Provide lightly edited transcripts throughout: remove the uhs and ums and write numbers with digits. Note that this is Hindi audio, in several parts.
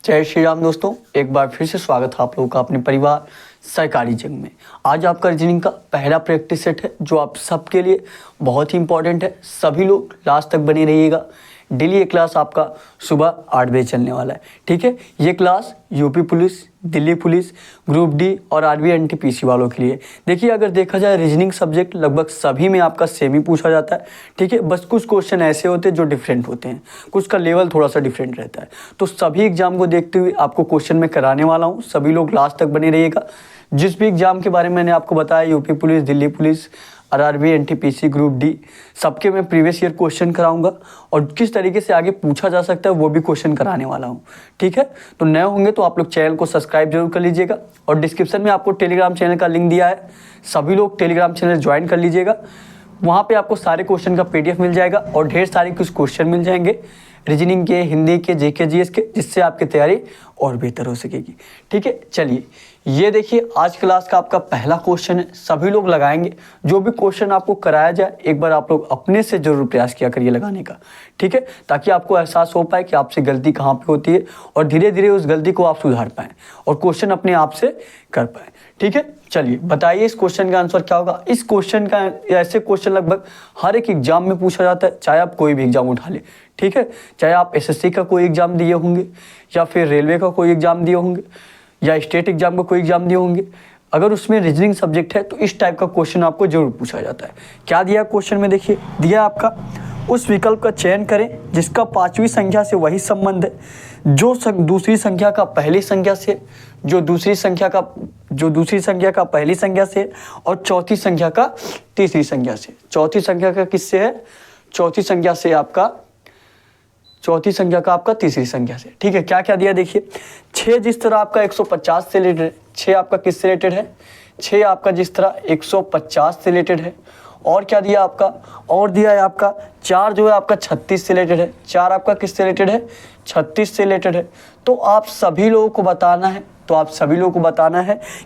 जय श्री राम दोस्तों, एक बार फिर से स्वागत है आप लोगों का अपने परिवार सरकारी जंग में। आज आपका रीजनिंग का पहला प्रैक्टिस सेट है जो आप सबके लिए बहुत ही इंपॉर्टेंट है। सभी लोग लास्ट तक बने रहिएगा। डेली ये क्लास आपका सुबह 8 बजे चलने वाला है, ठीक है। ये class UP police, Delhi police, group D और आरबी एनटीपीसी वालों के लिए। देखिए, अगर देखा जाए रीजनिंग सब्जेक्ट लगभग सभी में आपका सेम ही पूछा जाता है, ठीक है। बस कुछ क्वेश्चन ऐसे होते हैं जो डिफरेंट होते हैं, कुछ का लेवल थोड़ा सा डिफरेंट रहता है। तो सभी एग्जाम को देखते हुए आपको क्वेश्चन में कराने वाला हूँ। सभी लोग लास्ट तक बने रहिएगा। जिस भी एग्जाम के बारे में मैंने आपको बताया, UP police, Delhi police, RRB, NTPC, group D, सबके मैं प्रीवियस ईयर क्वेश्चन कराऊंगा और किस तरीके से आगे पूछा जा सकता है वो भी क्वेश्चन कराने वाला हूं, ठीक है। तो नए होंगे तो आप लोग चैनल को सब्सक्राइब जरूर कर लीजिएगा और डिस्क्रिप्शन में आपको टेलीग्राम चैनल का लिंक दिया है। सभी लोग टेलीग्राम चैनल ज्वाइन कर लीजिएगा। वहाँ पे आपको सारे क्वेश्चन का PDF मिल जाएगा और ढेर सारे कुछ क्वेश्चन मिल जाएंगे रीजनिंग के, हिंदी के, JK GS के, जिससे आपकी तैयारी और बेहतर हो सकेगी, ठीक है। चलिए, ये देखिए आज क्लास का आपका पहला क्वेश्चन है। सभी लोग लगाएंगे। जो भी क्वेश्चन आपको कराया जाए एक बार आप लोग अपने से जरूर प्रयास किया करिए लगाने का, ठीक है, ताकि आपको एहसास हो पाए कि आपसे गलती कहाँ पे होती है और धीरे धीरे उस गलती को आप सुधार पाएँ और क्वेश्चन अपने आप से कर पाएँ, ठीक है। चलिए बताइए इस क्वेश्चन का आंसर क्या होगा। इस क्वेश्चन का ऐसे क्वेश्चन लगभग हर एक एग्जाम में पूछा जाता है, चाहे आप कोई भी एग्जाम उठा ले, ठीक है। चाहे आप SSC का कोई एग्जाम दिए होंगे या फिर रेलवे का कोई एग्जाम दिए होंगे या स्टेट एग्जाम का कोई एग्जाम दिए होंगे, अगर उसमें रीजनिंग सब्जेक्ट है तो इस टाइप का क्वेश्चन आपको जरूर पूछा जाता है। क्या दिया क्वेश्चन में, देखिए दिया आपका, उस विकल्प का चयन करें जिसका 5वीं संख्या से वही संबंध है जो दूसरी संख्या का पहली संख्या से, जो दूसरी संख्या का पहली संख्या से और चौथी संख्या का तीसरी संख्या से। चौथी संख्या का किससे है? चौथी संख्या का आपका तीसरी संख्या से, ठीक है। क्या क्या दिया देखिए, 6 जिस तरह आपका 150 से रिलेटेड है। 6 आपका किससे रिलेटेड है? 6 आपका जिस तरह 150 से रिलेटेड है। और क्या दिया आपका? और दिया है आपका 4 जो है आपका 36 से रिलेटेड है। 4 आपका किससे रिलेटेड है? 36 से रिलेटेड है। तो आप सभी लोगों को बताना है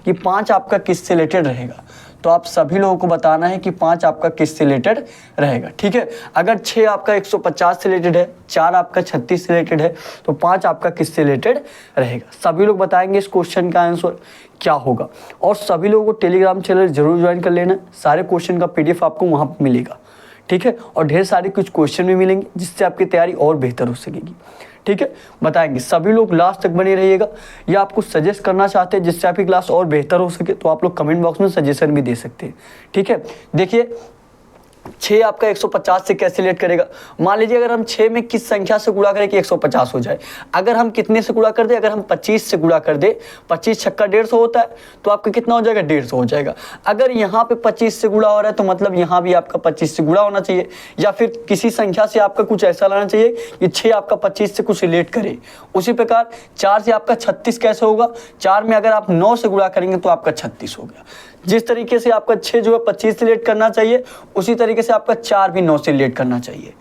कि 5 आपका किससे रिलेटेड रहेगा। तो आप सभी लोगों को बताना है कि 5 आपका किससे रिलेटेड रहेगा, ठीक है। अगर 6 आपका 150 से रिलेटेड है, 4 आपका 36 से रिलेटेड है, तो 5 आपका किससे रिलेटेड रहेगा। सभी लोग बताएंगे इस क्वेश्चन का आंसर क्या होगा। और सभी लोगों को टेलीग्राम चैनल जरूर ज्वाइन कर लेना। सारे क्वेश्चन का PDF आपको वहाँ पर मिलेगा, ठीक है। और ढेर सारे कुछ क्वेश्चन भी मिलेंगे जिससे आपकी तैयारी और बेहतर हो सकेगी, ठीक है। बताएंगे, सभी लोग लास्ट तक बने रहिएगा। या आप कुछ सजेस्ट करना चाहते हैं जिससे आपकी क्लास और बेहतर हो सके तो आप लोग कमेंट बॉक्स में सजेशन भी दे सकते हैं, ठीक है। देखिए 6 आपका 150 से कैसे रिलेट करेगा। मान लीजिए अगर हम 6 में किस संख्या से गुणा करें कि 150 हो जाए। अगर हम कितने से गुणा कर दे, अगर हम 25 से गुणा कर दे, 25 छक्का 150 होता है, तो आपका कितना हो जाएगा? 150 हो जाएगा। अगर यहाँ पे 25 से गुणा हो रहा है तो मतलब यहाँ भी आपका 25 से गुणा होना चाहिए। या फिर किसी संख्या से आपका कुछ ऐसा लाना चाहिए कि 6 आपका 25 से कुछ रिलेट करे। उसी प्रकार 4 से आपका 36 कैसे होगा? 4 में अगर आप 9 से गुणा करेंगे तो आपका 36 हो गया। जिस तरीके से आपका 6 जो है 25 से रिलेट करना चाहिए, उसी तरीके से आपका 4 भी 9 से रिलेट करना चाहिए,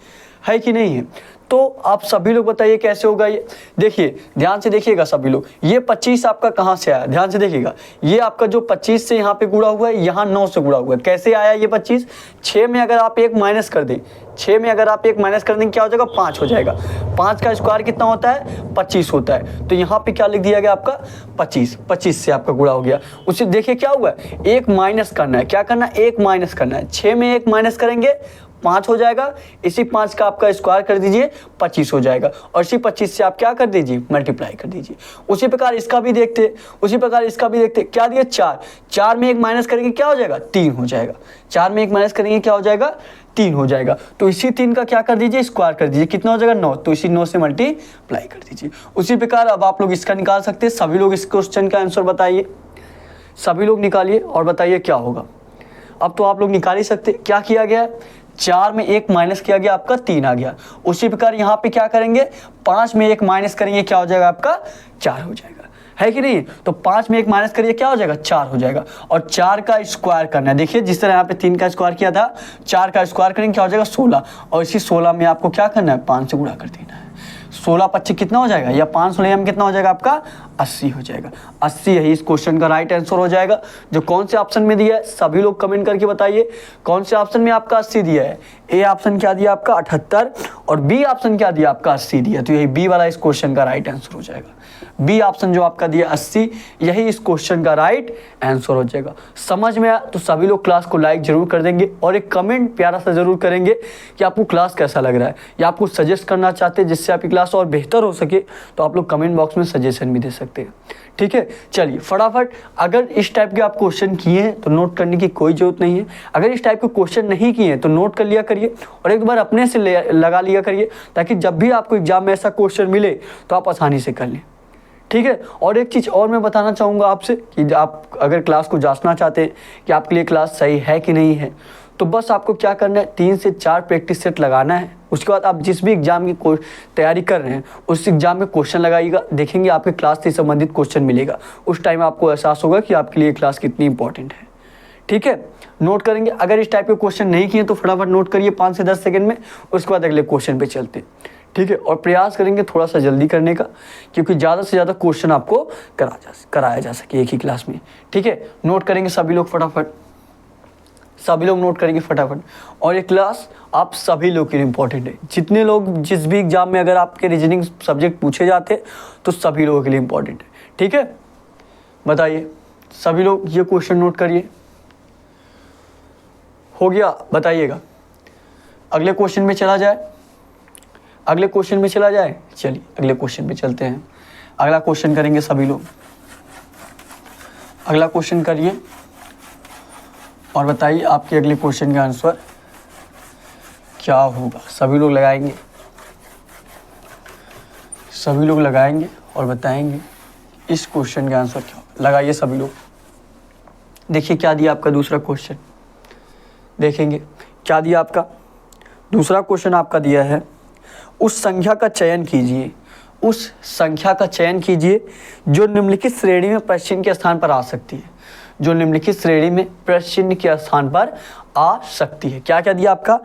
है कि नहीं है। तो आप सभी लोग बताइए कैसे होगा ये। देखिए ध्यान से देखिएगा सभी लोग, ये 25 आपका कहाँ से आया? ध्यान से देखिएगा, ये आपका जो 25 से यहाँ पे गुणा हुआ है, यहाँ 9 से गुणा हुआ है। कैसे आया ये 25? 6 में अगर आप 1 माइनस कर दें, 6 में अगर आप 1 माइनस कर देंगे क्या हो जाएगा? 5 हो जाएगा। 5 का स्क्वायर कितना होता है? 25 होता है। तो यहाँ पे क्या लिख दिया गया आपका? 25 से आपका गुणा हो गया। उसे देखिए क्या हुआ है, 1 माइनस करना है। क्या करना है? 1 माइनस करना है। 6 में 1 माइनस करेंगे 5 हो जाएगा। इसी 5 का आपका स्क्वायर कर दीजिए, 25 हो जाएगा। और इसी 25 से आप क्या कर दीजिए? मल्टीप्लाई कर दीजिए। उसी प्रकार इसका भी देखते, क्या दिया? 4 में 1 माइनस करेंगे क्या हो जाएगा? 3 हो जाएगा। 4 में 1 माइनस करेंगे क्या हो जाएगा? 3 हो जाएगा। तो इसी 3 का क्या कर दीजिए? स्क्वायर कर दीजिए। कितना हो जाएगा? 9। तो इसी 9 से मल्टीप्लाई कर दीजिए। उसी प्रकार अब आप लोग इसका निकाल सकते हैं। सभी लोग इस क्वेश्चन का आंसर बताइए, सभी लोग निकालिए और बताइए क्या होगा। अब तो आप लोग निकाल ही सकते। क्या किया गया? 4 में 1 माइनस किया गया, आपका 3 आ गया। उसी प्रकार यहाँ पे क्या करेंगे? 5 में 1 माइनस करेंगे क्या हो जाएगा? आपका 4 हो जाएगा, है कि नहीं। तो 5 में 1 माइनस करिए क्या हो जाएगा? 4 हो जाएगा। और 4 का स्क्वायर करना है। देखिए जिस तरह यहाँ पे 3 का स्क्वायर किया था, 4 का स्क्वायर करेंगे क्या हो जाएगा? 16। और इसी 16 में आपको क्या करना है? 5 से गुणा कर देना है। 16 25 कितना हो जाएगा, या 516 कितना हो जाएगा आपका 80 हो जाएगा। 80 यही इस क्वेश्चन का राइट आंसर हो जाएगा। जो कौन से ऑप्शन में दिया है सभी लोग कमेंट करके बताइए, कौन से ऑप्शन में आपका 80 दिया है। ए ऑप्शन क्या दिया आपका 78 और बी ऑप्शन क्या दिया आपका 80 दिया, तो यही बी वाला इस क्वेश्चन का राइट आंसर हो जाएगा। बी ऑप्शन जो आपका दिया 80 यही इस क्वेश्चन का राइट आंसर हो जाएगा। समझ में आया तो सभी लोग क्लास को लाइक जरूर कर देंगे और एक कमेंट प्यारा सा जरूर करेंगे कि आपको क्लास कैसा लग रहा है, या आपको सजेस्ट करना चाहते हैं जिससे आपकी क्लास और बेहतर हो सके, तो आप लोग कमेंट बॉक्स में सजेशन भी दे सकते हैं। ठीक है, चलिए फटाफट, अगर इस टाइप के आप क्वेश्चन किए हैं तो नोट करने की कोई जरूरत नहीं है, अगर इस टाइप के क्वेश्चन नहीं किए हैं तो नोट कर लिया करिए और एक बार अपने से लगा लिया करिए, ताकि जब भी आपको एग्जाम में ऐसा क्वेश्चन मिले तो आप आसानी से कर लें। ठीक है, और एक चीज़ और मैं बताना चाहूँगा आपसे कि आप अगर क्लास को जांचना चाहते हैं कि आपके लिए क्लास सही है कि नहीं है, तो बस आपको क्या करना है, 3 से 4 प्रैक्टिस सेट लगाना है। उसके बाद आप जिस भी एग्जाम की तैयारी कर रहे हैं उस एग्जाम में क्वेश्चन लगाइएगा, देखेंगे आपके क्लास से संबंधित क्वेश्चन मिलेगा। उस टाइम आपको एहसास होगा कि आपके लिए क्लास कितनी इंपॉर्टेंट है। ठीक है, नोट करेंगे। अगर इस टाइप के क्वेश्चन नहीं किए तो फटाफट नोट करिए 5 से 10 सेकंड में, उसके बाद अगले क्वेश्चन पे चलते हैं। ठीक है, और प्रयास करेंगे थोड़ा सा जल्दी करने का, क्योंकि ज़्यादा से ज़्यादा क्वेश्चन आपको कराया जा सके एक ही क्लास में। ठीक है, नोट करेंगे सभी लोग फटाफट, सभी लोग नोट करेंगे फटाफट। और ये क्लास आप सभी लोग के लिए इंपॉर्टेंट है। जितने लोग जिस भी एग्जाम में अगर आपके रीजनिंग सब्जेक्ट पूछे जाते हैं तो सभी लोगों के लिए इंपॉर्टेंट है। ठीक है, बताइए सभी लोग ये क्वेश्चन नोट करिए। हो गया, बताइएगा। अगले क्वेश्चन में चला जाए, अगले क्वेश्चन में चला जाए। चलिए अगले क्वेश्चन में चलते हैं। अगला क्वेश्चन करेंगे सभी लोग, अगला क्वेश्चन करिए और बताइए आपके अगले क्वेश्चन का आंसर क्या होगा। सभी लोग लगाएंगे, सभी लोग लगाएंगे और बताएंगे इस क्वेश्चन का आंसर क्या होगा। लगाइए सभी लोग। देखिए क्या दिया आपका दूसरा क्वेश्चन, देखेंगे क्या दिया आपका दूसरा क्वेश्चन। आपका दिया है उस संख्या का चयन कीजिए, उस संख्या का चयन कीजिए जो निम्नलिखित श्रेणी में प्रश्न चिन्ह के स्थान पर आ सकती है, जो निम्नलिखित श्रेणी में प्रश्न चिन्ह के स्थान पर आ सकती है। क्या क्या दिया आपका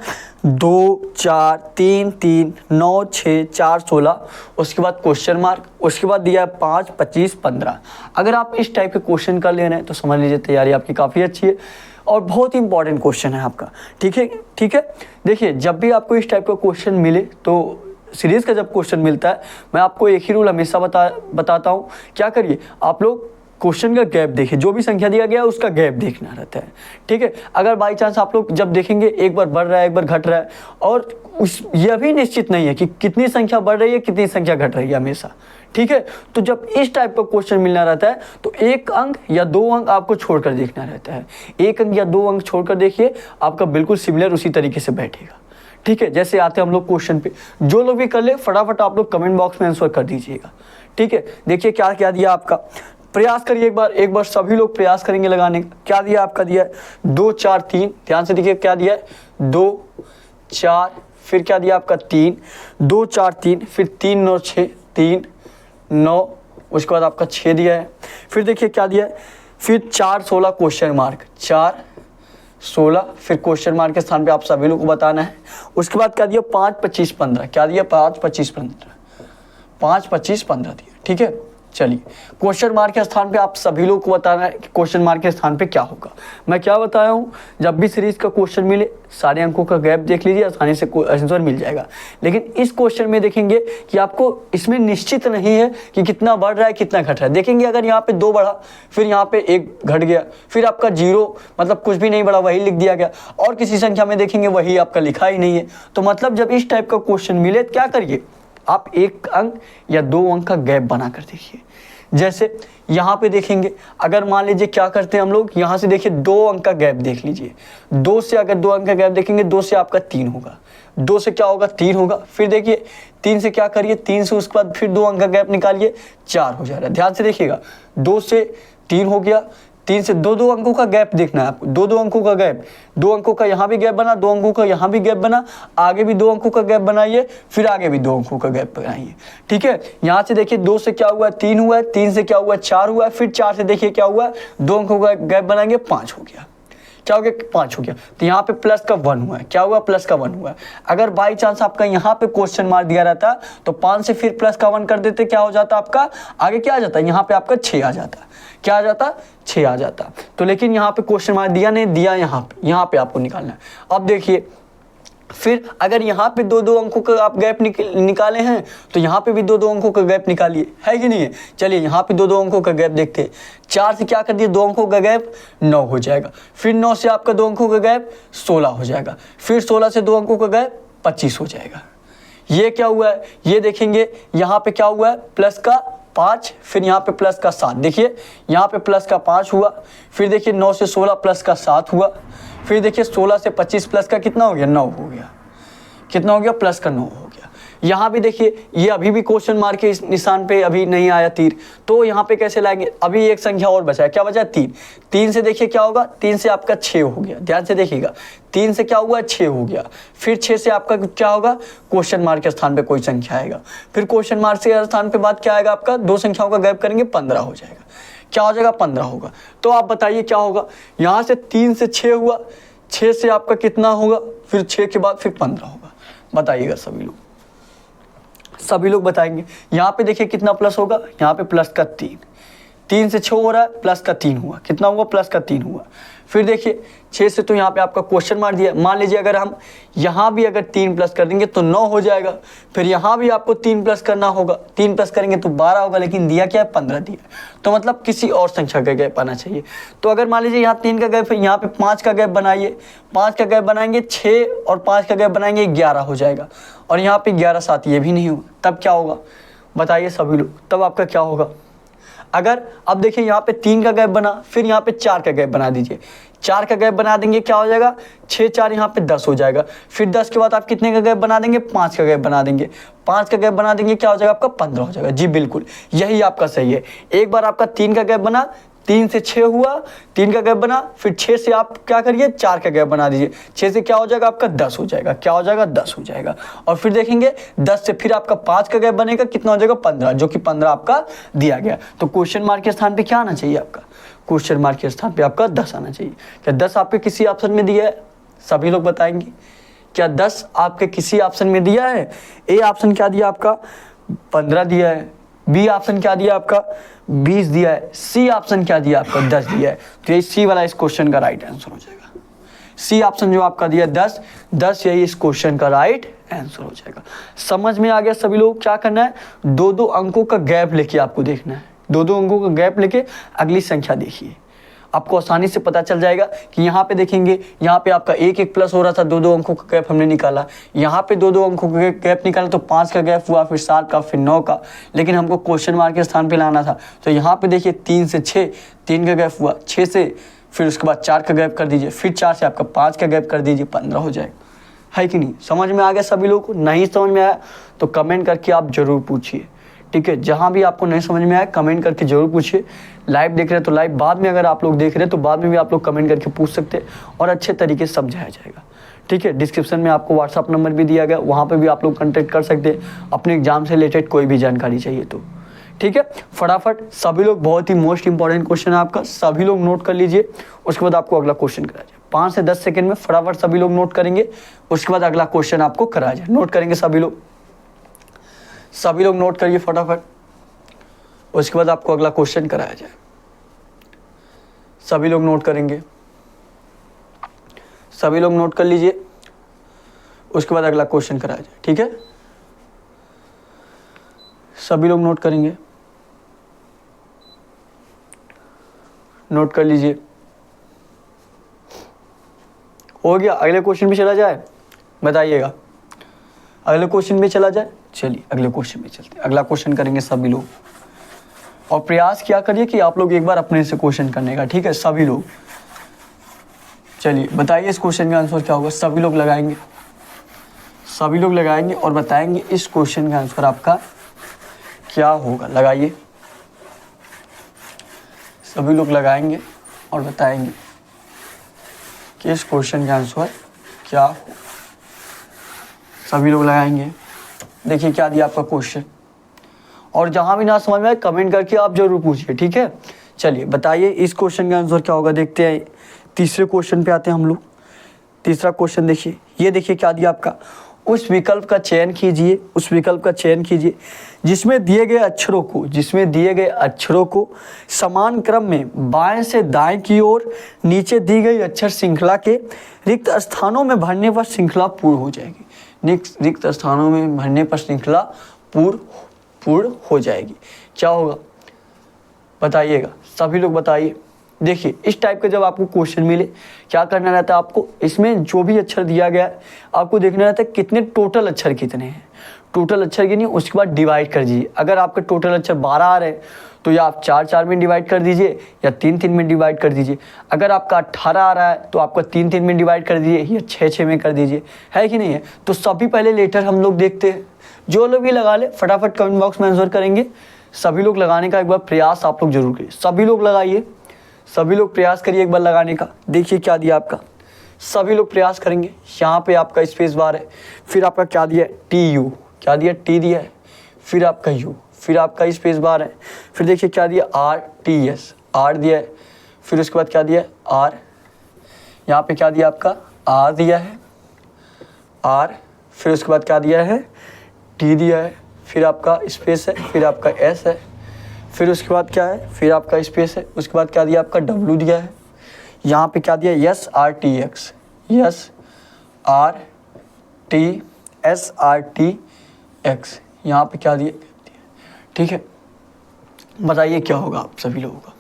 2 4 3 3 9 6 4 16, उसके बाद क्वेश्चन मार्क, उसके बाद दिया है 5 25 15। अगर आप इस टाइप के क्वेश्चन कर ले रहे हैं तो समझ लीजिए तैयारी आपकी काफ़ी अच्छी है और बहुत ही इंपॉर्टेंट क्वेश्चन है आपका। ठीक है, ठीक है। देखिए जब भी आपको इस टाइप का क्वेश्चन मिले, तो सीरीज का जब क्वेश्चन मिलता है, मैं आपको एक ही रूल हमेशा बताता हूँ। क्या करिए आप लोग, क्वेश्चन का गैप देखिए, जो भी संख्या दिया गया है उसका गैप देखना रहता है। ठीक है, अगर बाई चांस आप लोग जब देखेंगे एक बार बढ़ रहा है एक बार घट रहा है, और यह भी निश्चित नहीं है कि कितनी संख्या बढ़ रही है कितनी संख्या घट रही है हमेशा। ठीक है, तो जब इस टाइप का क्वेश्चन मिलना रहता है तो 1 अंक या 2 अंक आपको छोड़कर देखना रहता है। 1 अंक या 2 अंक छोड़कर देखिए, आपका बिल्कुल सिमिलर उसी तरीके से बैठेगा। ठीक है, जैसे आते हैं हम लोग क्वेश्चन पे, जो लोग भी कर ले फटाफट आप लोग कमेंट बॉक्स में आंसर कर दीजिएगा। ठीक है, देखिए क्या क्या दिया आपका, प्रयास करिए एक बार सभी लोग प्रयास करेंगे लगाने का। क्या दिया आपका, दिया है 2 4 3, ध्यान से देखिए क्या दिया है 2 4, फिर क्या दिया आपका 3, 2 4 3, फिर 3 9 6 3 9, उसके बाद आपका 6 दिया है। फिर देखिए क्या दिया है, फिर 4 16 क्वेश्चन मार्क, 4 16, फिर क्वेश्चन मार्क के स्थान पे आप सभी लोग को बताना है। उसके बाद क्या दिया 5 25 15, क्या दिया 5 25 15, 5 25 15 दिया। ठीक है, चलिए क्वेश्चन मार्क के स्थान पे आप सभी लोग को बताना है कि क्वेश्चन मार्क के स्थान पे क्या होगा। मैं क्या बताया हूँ, जब भी सीरीज का क्वेश्चन मिले सारे अंकों का गैप देख लीजिए, आसानी से आंसर मिल जाएगा। लेकिन इस क्वेश्चन में देखेंगे कि आपको इसमें निश्चित नहीं है कि कितना बढ़ रहा है कितना घट रहा है। देखेंगे अगर यहाँ पे 2 बढ़ा, फिर यहाँ पे 1 घट गया, फिर आपका 0 मतलब कुछ भी नहीं बढ़ा वही लिख दिया गया, और किसी संख्या में देखेंगे वही आपका लिखा ही नहीं है। तो मतलब जब इस टाइप का क्वेश्चन मिले क्या करिए, आप 1 अंक या 2 अंक का गैप बना कर देखिए। जैसे यहाँ पे देखेंगे, अगर मान लीजिए क्या करते हैं हम लोग, यहाँ से देखिए 2 अंक का गैप देख लीजिए। 2 से अगर 2 अंक का गैप देखेंगे, 2 से आपका 3 होगा, 2 से क्या होगा 3 होगा। फिर देखिए 3 से क्या करिए, 3 से उसके बाद फिर 2 अंक का गैप निकालिए, 4 हो जा रहा है। ध्यान से देखिएगा, 2 से 3 हो गया, 3 से 2 अंकों का गैप देखना है आपको, 2 अंकों का गैप, 2 अंकों का यहाँ भी गैप बना, 2 अंकों का यहाँ भी गैप बना, आगे भी 2 अंकों का गैप बनाइए, फिर आगे भी 2 अंकों का गैप बनाइए। ठीक है, यहाँ से देखिए 2 से क्या हुआ है 3 हुआ है, 3 से क्या हुआ है 4 हुआ है, फिर 4 से देखिए क्या हुआ है 2 अंकों का गैप बनाएंगे 5 हो गया। क्या हो गया 5 हो गया, तो यहाँ पे प्लस का 1 हुआ है, क्या हुआ प्लस का 1 हुआ है। अगर बाई चांस आपका यहाँ पे क्वेश्चन मार्क दिया रहता तो 5 से फिर प्लस का 1 कर देते, क्या हो जाता आपका आगे क्या आ जाता, यहाँ पे आपका 6 आ जाता, क्या आ जाता 6 आ जाता। तो लेकिन यहाँ पे क्वेश्चन मार्क दिया नहीं, दिया यहाँ पे आपको निकालना है। अब देखिए फिर अगर यहाँ पे 2-2 अंकों का आप गैप निकाले हैं तो यहाँ पे भी 2-2 अंकों का गैप निकालिए, है कि नहीं है। चलिए यहाँ पे 2-2 अंकों का गैप देखते हैं। 4 से क्या कर दिए 2 अंकों का गैप 9 हो जाएगा, फिर 9 से आपका 2 अंकों का गैप 16 हो जाएगा, फिर 16 से 2 अंकों का गैप 25 हो जाएगा। ये क्या हुआ है, ये देखेंगे यहाँ पे क्या हुआ है प्लस का 5, फिर यहाँ पे प्लस का 7, देखिए यहाँ पे प्लस का 5 हुआ, फिर देखिए 9 से 16 प्लस का 7 हुआ, फिर देखिए 16 से 25 प्लस का कितना हो गया 9 हो गया, कितना हो गया प्लस का 9 हो गया। यहाँ भी देखिए ये अभी भी क्वेश्चन मार्क के इस निशान पे अभी नहीं आया तीर, तो यहाँ पे कैसे लाएंगे, अभी एक संख्या और बचा है, क्या बचा 3, 3 से देखिए क्या होगा, 3 से आपका 6 हो गया, ध्यान से देखिएगा 3 से क्या हुआ 6 हो गया, फिर 6 से आपका क्या होगा क्वेश्चन मार्क के स्थान पे कोई संख्या आएगा, फिर क्वेश्चन मार्क के स्थान पे बाद क्या आएगा आपका 2 संख्याओं का गैप करेंगे 15 हो जाएगा, क्या हो जाएगा 15 होगा। तो आप बताइए क्या होगा, यहाँ से 3 से 6 हुआ, 6 से आपका कितना होगा, फिर 6 के बाद फिर 15 होगा, बताइएगा सभी लोग बताएंगे। यहाँ पे देखिए कितना प्लस होगा, यहाँ पे प्लस का 3, 3 से 6 हो रहा है प्लस का 3 हुआ, कितना हुआ प्लस का 3 हुआ। फिर देखिए 6 से तो यहाँ पे आपका क्वेश्चन मार दिया, मान लीजिए अगर हम यहाँ भी अगर 3 प्लस कर देंगे तो 9 हो जाएगा, फिर यहाँ भी आपको 3 प्लस करना होगा, 3 प्लस करेंगे तो 12 होगा, लेकिन दिया क्या है 15 दिया, तो मतलब किसी और संख्या का गैप आना चाहिए। तो अगर मान लीजिए यहाँ 3 का गैप है, यहाँ पे 5 का गैप बनाइए, 5 का गैप बनाएंगे 6 और 5 का गैप बनाएंगे 11 हो जाएगा, और यहाँ पे 11 7 ये भी नहीं होगा, तब क्या होगा बताइए सभी लोग, तब आपका क्या होगा। अगर अब देखिए यहाँ पे 3 का गैप बना, फिर यहाँ पे 4 का गैप बना दीजिए, 4 का गैप बना देंगे क्या हो जाएगा 6 4 यहाँ पे 10 हो जाएगा, फिर 10 के बाद आप कितने का गैप बना देंगे 5 का गैप बना देंगे, 5 का गैप बना देंगे क्या हो जाएगा आपका 15 हो जाएगा। जी बिल्कुल यही आपका सही है। एक बार आपका 3 का गैप बना, 3 से 6 हुआ, 3 का गैप बना, फिर 6 से आप क्या करिए 4 का गैप बना दीजिए, 6 से क्या हो जाएगा आपका 10 हो जाएगा, क्या हो जाएगा 10 हो जाएगा, और फिर देखेंगे 10 से फिर आपका 5 का गैप बनेगा, कितना हो जाएगा 15, जो कि 15 आपका दिया गया। तो क्वेश्चन मार्क के स्थान पे क्या आना चाहिए आपका, क्वेश्चन मार्क के स्थान पे आपका 10 आना चाहिए। क्या 10 आपके किसी ऑप्शन में दिया है, सभी लोग बताएंगे क्या 10 आपके किसी ऑप्शन में दिया है। ए ऑप्शन क्या दिया आपका 15 दिया है, बी ऑप्शन क्या दिया आपका 20 दिया है, सी ऑप्शन क्या दिया आपका 10 दिया है। तो ये सी वाला इस क्वेश्चन का राइट आंसर हो जाएगा। सी ऑप्शन जो आपका दिया 10 यही इस क्वेश्चन का राइट आंसर हो जाएगा। समझ में आ गया सभी लोग। क्या करना है 2-2 अंकों का गैप लेके आपको देखना है, 2-2 अंकों का गैप लेके अगली संख्या देखिए, आपको आसानी से पता चल जाएगा कि यहाँ पे देखेंगे यहाँ पे आपका 1-1 प्लस हो रहा था, 2-2 अंकों का गैप हमने निकाला, यहाँ पे 2-2 अंकों का गैप निकाला तो 5 का गैप हुआ, फिर 7 का, फिर 9 का, लेकिन हमको क्वेश्चन मार्क के स्थान पे लाना था। तो यहाँ पे देखिए 3 से 6, 3 का गैप हुआ, 6 से फिर उसके बाद 4 का गैप कर दीजिए, फिर 4 से आपका 5 का गैप कर दीजिए, 15 हो जाएगा। है कि नहीं, समझ में आ गया सभी लोग को। नहीं समझ में आया तो कमेंट करके आप जरूर पूछिए, ठीक है। जहां भी आपको नहीं समझ में आया कमेंट करके जरूर पूछिए। लाइव देख रहे हैं तो लाइव, बाद में अगर आप लोग देख रहे हैं तो बाद में भी आप लोग कमेंट करके पूछ सकते हैं और अच्छे तरीके से समझाया जाएगा, ठीक है। डिस्क्रिप्शन में आपको व्हाट्सअप नंबर भी दिया गया, वहाँ पे भी आप लोग कॉन्टैक्ट कर सकते हैं अपने एग्जाम से रिलेटेड कोई भी जानकारी चाहिए तो, ठीक है। फटाफट सभी लोग, बहुत ही मोस्ट इंपॉर्टेंट क्वेश्चन है आपका, सभी लोग नोट कर लीजिए। उसके बाद आपको अगला क्वेश्चन कराया जाए, 5 से 10 सेकंड में फटाफट सभी लोग नोट करेंगे। उसके बाद अगला क्वेश्चन आपको कराया जाए, नोट करेंगे सभी लोग नोट करिए फटाफट। उसके बाद आपको अगला क्वेश्चन कराया जाए, सभी लोग नोट करेंगे, सभी लोग नोट कर लीजिए। उसके बाद अगला क्वेश्चन कराया जाए, ठीक है। सभी लोग नोट करेंगे, नोट कर लीजिए। हो गया, अगले क्वेश्चन भी चला जाए, बताइएगा अगले क्वेश्चन में चला जाए। चलिए अगले क्वेश्चन में चलते हैं, अगला क्वेश्चन करेंगे सभी लोग। और प्रयास क्या करिए कि आप लोग एक बार अपने से क्वेश्चन करने का, ठीक है सभी लोग। चलिए बताइए इस क्वेश्चन का आंसर क्या होगा, सभी लोग लगाएंगे, सभी लोग लगाएंगे और बताएंगे इस क्वेश्चन का आंसर आपका क्या होगा। लगाइए, सभी लोग लगाएंगे और बताएंगे कि इस क्वेश्चन का आंसर क्या होगा। सभी लोग लगाएंगे, देखिए क्या दिया आपका क्वेश्चन। और जहां भी ना समझ में आए कमेंट करके आप जरूर पूछिए, ठीक है। चलिए बताइए इस क्वेश्चन का आंसर क्या होगा, देखते हैं तीसरे क्वेश्चन पे आते हैं हम लोग। तीसरा क्वेश्चन देखिए, ये देखिए क्या दिया आपका, उस विकल्प का चयन कीजिए, उस विकल्प का चयन कीजिए जिसमें दिए गए अक्षरों को समान क्रम में बाएं से दाएं की ओर नीचे दी गई अक्षर श्रृंखला के रिक्त स्थानों में भरने पर श्रृंखला पूर्ण हो जाएगी। रिक्त स्थानों में भरने पर श्रृंखला पूर्ण हो जाएगी। क्या होगा बताइएगा, सभी लोग बताइए। देखिए इस टाइप के जब आपको क्वेश्चन मिले, क्या करना रहता है आपको, इसमें जो भी अक्षर दिया गया है आपको देखना रहता है कितने टोटल अक्षर कितने हैं। टोटल अक्षर गिनिए, उसके बाद डिवाइड कर दीजिए। अगर आपके टोटल अक्षर 12 आ रहे हैं तो या आप 4-4 में डिवाइड कर दीजिए या 3-3 में डिवाइड कर दीजिए। अगर आपका 18 आ रहा है तो आपका 3-3 में डिवाइड कर दीजिए या 6-6 में कर दीजिए, है कि नहीं है। तो सभी पहले लेटर हम लोग देखते हैं, जो लोग भी लगा ले फटाफट कमेंट बॉक्स में आंसर करेंगे। सभी लोग लगाने का एक बार प्रयास आप लोग जरूर करिए, सभी लोग लगाइए, सभी लोग प्रयास करिए एक बार लगाने का। देखिए क्या दिया आपका, सभी लोग प्रयास करेंगे। यहाँ पे आपका स्पेस बार है, फिर आपका क्या दिया है, TU, क्या दिया, T दिया है, फिर आपका U, फिर आपका स्पेस बार है, फिर देखिए क्या दिया, RTS, R दिया है, फिर उसके बाद क्या दिया है, R, यहाँ पे क्या दिया आपका, R दिया है, R, फिर उसके बाद क्या दिया है, T दिया है, फिर आपका स्पेस है, फिर आपका S है, फिर उसके बाद क्या है, फिर आपका स्पेस है, उसके बाद क्या दिया आपका, W दिया है, यहाँ पे क्या दिया, SRTX, SRTX, यहाँ पे क्या दिया, ठीक है। बताइए क्या होगा आप सभी लोगों का।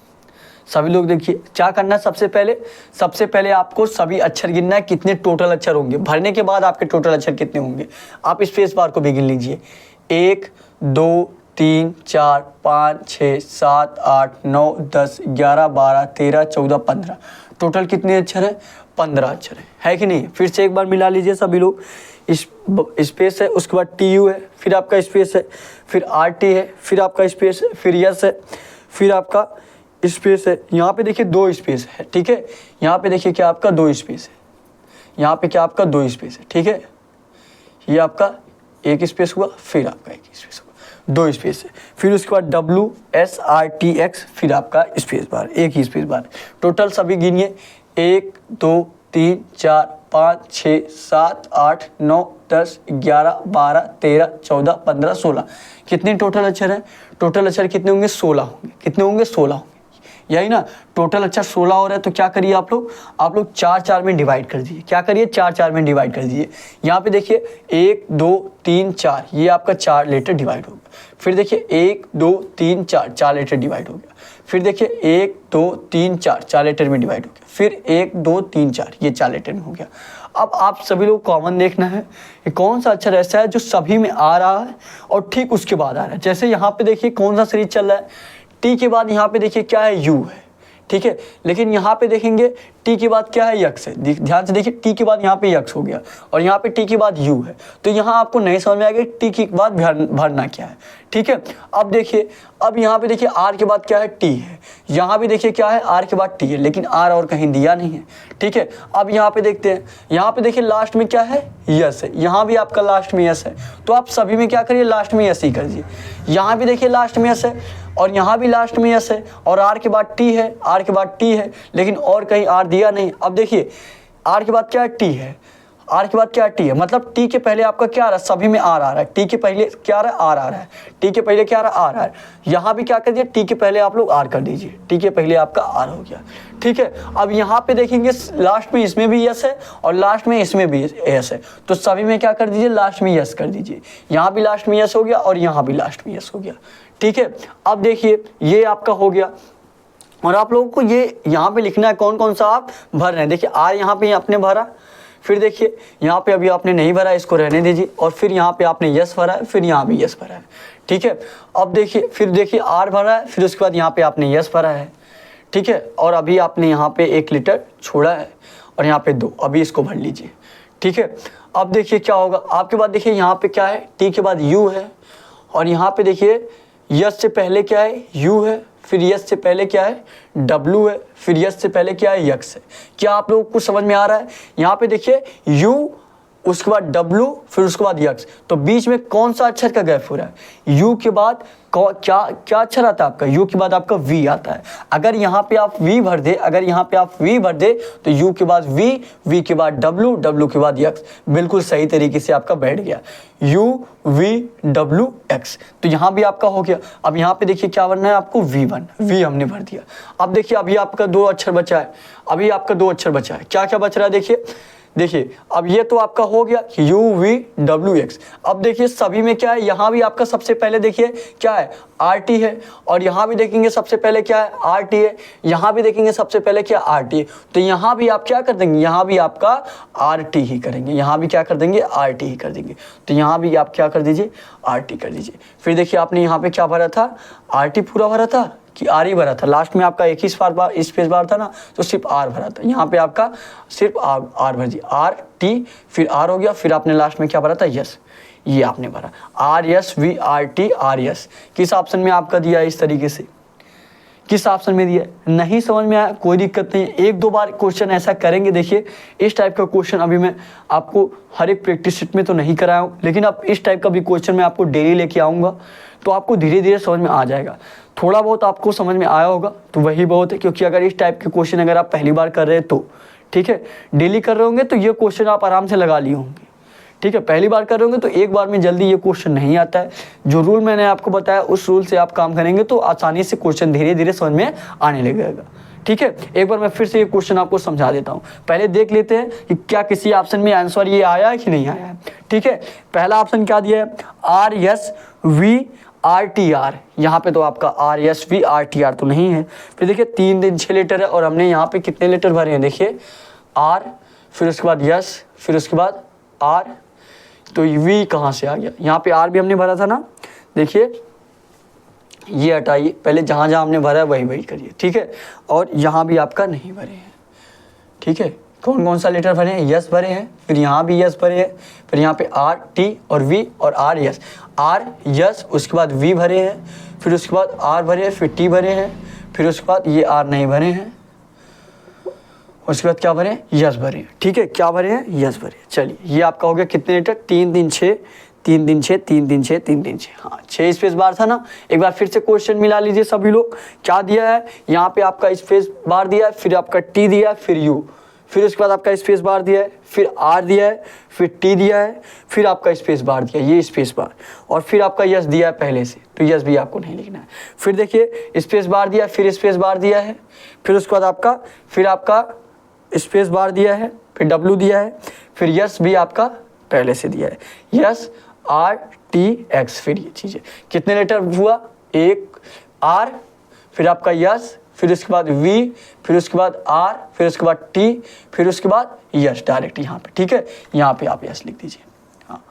सभी लोग देखिए क्या करना है, सबसे पहले आपको सभी अक्षर गिनना है, कितने टोटल अक्षर होंगे। भरने के बाद आपके टोटल अक्षर कितने होंगे आप स्पेस बार को भी गिन लीजिए। 1 2 3 4 5 6 7 8 9 10 11 12 13 14 15, टोटल कितने अक्षर है, 15 अक्षर है कि नहीं। फिर से एक बार मिला लीजिए सभी लोग। स्पेस है, उसके बाद TU है, फिर आपका स्पेस है, फिर RT है, फिर आपका स्पेस है, फिर S है, फिर आपका स्पेस है। यहाँ पे देखिए 2 स्पेस है, ठीक है। यहाँ पे देखिए क्या आपका 2 स्पेस है, यहाँ पे क्या आपका 2 स्पेस है, ठीक है। ये आपका एक स्पेस हुआ, फिर आपका एक स्पेस हुआ, 2 स्पेस है। फिर उसके बाद WSRTX, फिर आपका स्पेस बार, एक ही स्पेस बार। टोटल सभी गिनिए, 1 2 3 4 5 6 7 8 9 10 11 12 13 14 15 16, कितने टोटल अक्षर हैं, टोटल अक्षर कितने होंगे, 16 होंगे। कितने होंगे, 16 होंगे, यही ना। टोटल अक्षर 16 हो रहा है तो क्या करिए आप लोग 4-4 में डिवाइड कर दीजिए। क्या करिए, 4-4 में डिवाइड कर दीजिए। यहाँ पे देखिए 1 2 3 4, ये आपका 4 लेटर डिवाइड हो गया। फिर देखिए 1 2 3 4, 4 लेटर डिवाइड हो गया। फिर देखिए 1 2 3 4, 4 लेटर में डिवाइड हो गया। फिर 1 2 3 4, ये 4 लेटर में हो गया। अब आप सभी लोग कॉमन देखना है कि कौन सा अक्षर ऐसा है जो सभी में आ रहा है और ठीक उसके बाद आ रहा है। जैसे यहाँ पे देखिए कौन सा सीरीज चल रहा है, T के बाद यहाँ पे देखिए क्या है, U है, ठीक है। लेकिन यहाँ पे देखेंगे T के बाद क्या है, यक्स है। ध्यान से देखिए T के बाद यहाँ पे यक्स हो गया और यहाँ पे T के बाद U है। तो यहाँ आपको नहीं समझ में आएगा T के बाद भरना क्या है, ठीक है। अब देखिए, अब यहाँ पे देखिए R के बाद क्या है, T है। यहाँ भी देखिए क्या है, R के बाद T है, लेकिन R और कहीं दिया नहीं है, ठीक है। अब यहाँ पे देखते हैं, यहाँ पे देखिए लास्ट में क्या है, यस है। यहाँ भी आपका लास्ट में यस है, तो आप सभी में क्या करिए, लास्ट में यस ही कर दीजिए। यहाँ भी देखिए लास्ट में यस है और यहाँ भी लास्ट में यस है और R के बाद T है, R के बाद T है, लेकिन और कहीं R दिया नहीं। अब देखिए R के बाद क्या है, T है, R के बाद क्या है, T है, मतलब T के पहले आपका क्या आ रहा है, सभी में R आ रहा है। T के पहले क्या आ रहा है, R आ रहा है। T के पहले क्या आ रहा है, R आ रहा है। यहाँ भी क्या कर दीजिए, T के पहले आप लोग R कर दीजिए। T के पहले आपका R हो गया, ठीक है। अब यहाँ पे देखेंगे लास्ट में इसमें भी यस है और लास्ट में इसमें भी यस है, तो सभी में क्या कर दीजिए, लास्ट में यस कर दीजिए। यहाँ भी लास्ट में यस हो गया और यहाँ भी लास्ट में यस हो गया, ठीक है। अब देखिए ये आपका हो गया और आप लोगों को ये यहाँ पे लिखना है कौन कौन सा आप भर रहे हैं। देखिए R यहाँ पे आपने भरा, फिर देखिए यहाँ पे अभी आपने नहीं भरा, इसको रहने दीजिए, और फिर यहाँ पे आपने यस भरा है, फिर यहाँ भी यस भरा है, ठीक है। अब देखिए फिर देखिए R भरा है, फिर उसके बाद यहाँ पे आपने यस भरा है, ठीक है। और अभी आपने यहाँ पे 1 लीटर छोड़ा है और यहाँ पे 2, अभी इसको भर लीजिए, ठीक है। अब देखिए क्या होगा, आपके बाद देखिए यहाँ पे क्या है, T के बाद U है और यहाँ पे देखिए यस से पहले क्या है, U है, फिर यस से पहले क्या है, W है, फिर यस से पहले क्या है, यक्स है। क्या आप लोगों को समझ में आ रहा है। यहाँ पे देखिए U उसके बाद W, फिर उसके बाद X। तो बीच में कौन सा अक्षर का गैप हो रहा है? U के बाद क्या क्या अक्षर आता है आपका? U के बाद आपका V आता है। अगर यहाँ पे आप V भर दे, अगर यहाँ पे आप V भर दे तो U के बाद V, V के बाद W, W के बाद X। बिल्कुल सही तरीके से आपका बैठ गया, U V W X। तो यहाँ भी आपका हो गया। अब यहाँ पे देखिए क्या बनना है आपको? V1, V हमने भर दिया। अब देखिए अभी आपका 2 अक्षर बचा है, अभी आपका 2 अक्षर बचा है। क्या क्या बच रहा है देखिए अब ये तो आपका हो गया U V W X। अब देखिए सभी में क्या है, यहाँ भी आपका सबसे पहले देखिए क्या है? RT है, और यहाँ भी देखेंगे सबसे पहले क्या है? RT है, यहाँ भी देखेंगे सबसे पहले क्या? RT है। तो यहाँ भी आप क्या कर देंगे? यहाँ भी आपका RT ही करेंगे, यहाँ भी क्या कर देंगे? RT ही कर देंगे। तो यहाँ भी आप क्या कर दीजिए? RT कर दीजिए। फिर देखिए आपने यहाँ पे क्या भरा था? RT पूरा भरा था कि R ही भरा था? लास्ट में आपका एक ही स्पेस बार था ना, तो सिर्फ R भरा था। यहाँ पे आपका सिर्फ R भर दिया, R T, फिर R हो गया, फिर आपने लास्ट में क्या भरा था? यस, ये आपने भरा R S V R T R S। किस ऑप्शन में आपका दिया है? इस तरीके से किस ऑप्शन में दिया है? नहीं समझ में आया, कोई दिक्कत नहीं है, 1-2 बार क्वेश्चन ऐसा करेंगे। देखिए इस टाइप का क्वेश्चन अभी मैं आपको हर एक प्रैक्टिस शीट में तो नहीं कराया हूँ, लेकिन अब इस टाइप का भी क्वेश्चन मैं आपको डेली लेके आऊँगा, तो आपको धीरे धीरे समझ में आ जाएगा। थोड़ा बहुत आपको समझ में आया होगा तो वही बहुत है, क्योंकि अगर इस टाइप के क्वेश्चन अगर आप पहली बार कर रहे हैं तो ठीक है, डेली कर रहे होंगे तो ये क्वेश्चन आप आराम से लगा लिए होंगे। ठीक है, पहली बार कर रहे होंगे तो एक बार में जल्दी ये क्वेश्चन नहीं आता है। जो रूल मैंने आपको बताया उस रूल से आप काम करेंगे तो आसानी से क्वेश्चन धीरे धीरे समझ में आने लगेगा। ठीक है, एक बार मैं फिर से ये क्वेश्चन आपको समझा देता हूँ। पहले देख लेते हैं कि क्या किसी ऑप्शन में आंसर ये आया है कि नहीं आया है। ठीक है, पहला ऑप्शन क्या दिया है? R S V R T R। यहाँ पे तो आपका R S V R T R तो नहीं है। फिर देखिए 3 दिन 6 लेटर है, और हमने यहाँ पे कितने लेटर भरे हैं? देखिए R, फिर उसके बाद यस, फिर उसके बाद R, तो V कहाँ से आ गया? यहाँ पे R भी हमने भरा था ना। देखिए ये हटाइए, पहले जहाँ जहाँ हमने भरा है वही वही करिए। ठीक है, और यहाँ भी आपका नहीं भरे हैं। ठीक है, कौन कौन सा लेटर भरे हैं? यस भरे हैं, फिर यहाँ भी यस भरे हैं, फिर यहाँ पे R T और V और R यस। R यस, उसके बाद V भरे हैं, फिर उसके बाद R भरे हैं, फिर T भरे हैं, फिर उसके बाद ये R नहीं भरे हैं, उसके बाद क्या भरे? यस भरे। ठीक है, क्या भरे हैं? यस भरे। चलिए ये आपका हो गया कितने लेटर? 3 दिन 6, 3 दिन 6, 3 दिन 6, 3 दिन 6। हाँ, 6 स्पेस बार था ना। एक बार फिर से क्वेश्चन मिला लीजिए सभी लोग। क्या दिया है? यहाँ पे आपका स्पेस बार दिया है, फिर आपका T दिया है, फिर U, फिर उसके बाद आपका स्पेस बार दिया है, फिर R दिया है, फिर T दिया है, फिर आपका स्पेस बार दिया है, ये स्पेस बार, और फिर आपका यस दिया है पहले से, तो यस भी आपको नहीं लिखना है। फिर देखिए स्पेस बार दिया, फिर स्पेस बार दिया है, फिर उसके बाद आपका स्पेस बार दिया है, फिर W दिया है, फिर यस भी आपका पहले से दिया है, यस R T X। फिर ये चीज़ें कितने लेटर हुआ? 1 R, फिर आपका यस, फिर उसके बाद V, फिर उसके बाद R, फिर उसके बाद T, फिर उसके बाद यस डायरेक्ट यहाँ पे। ठीक है, यहाँ पे आप यस लिख दीजिए। हाँ,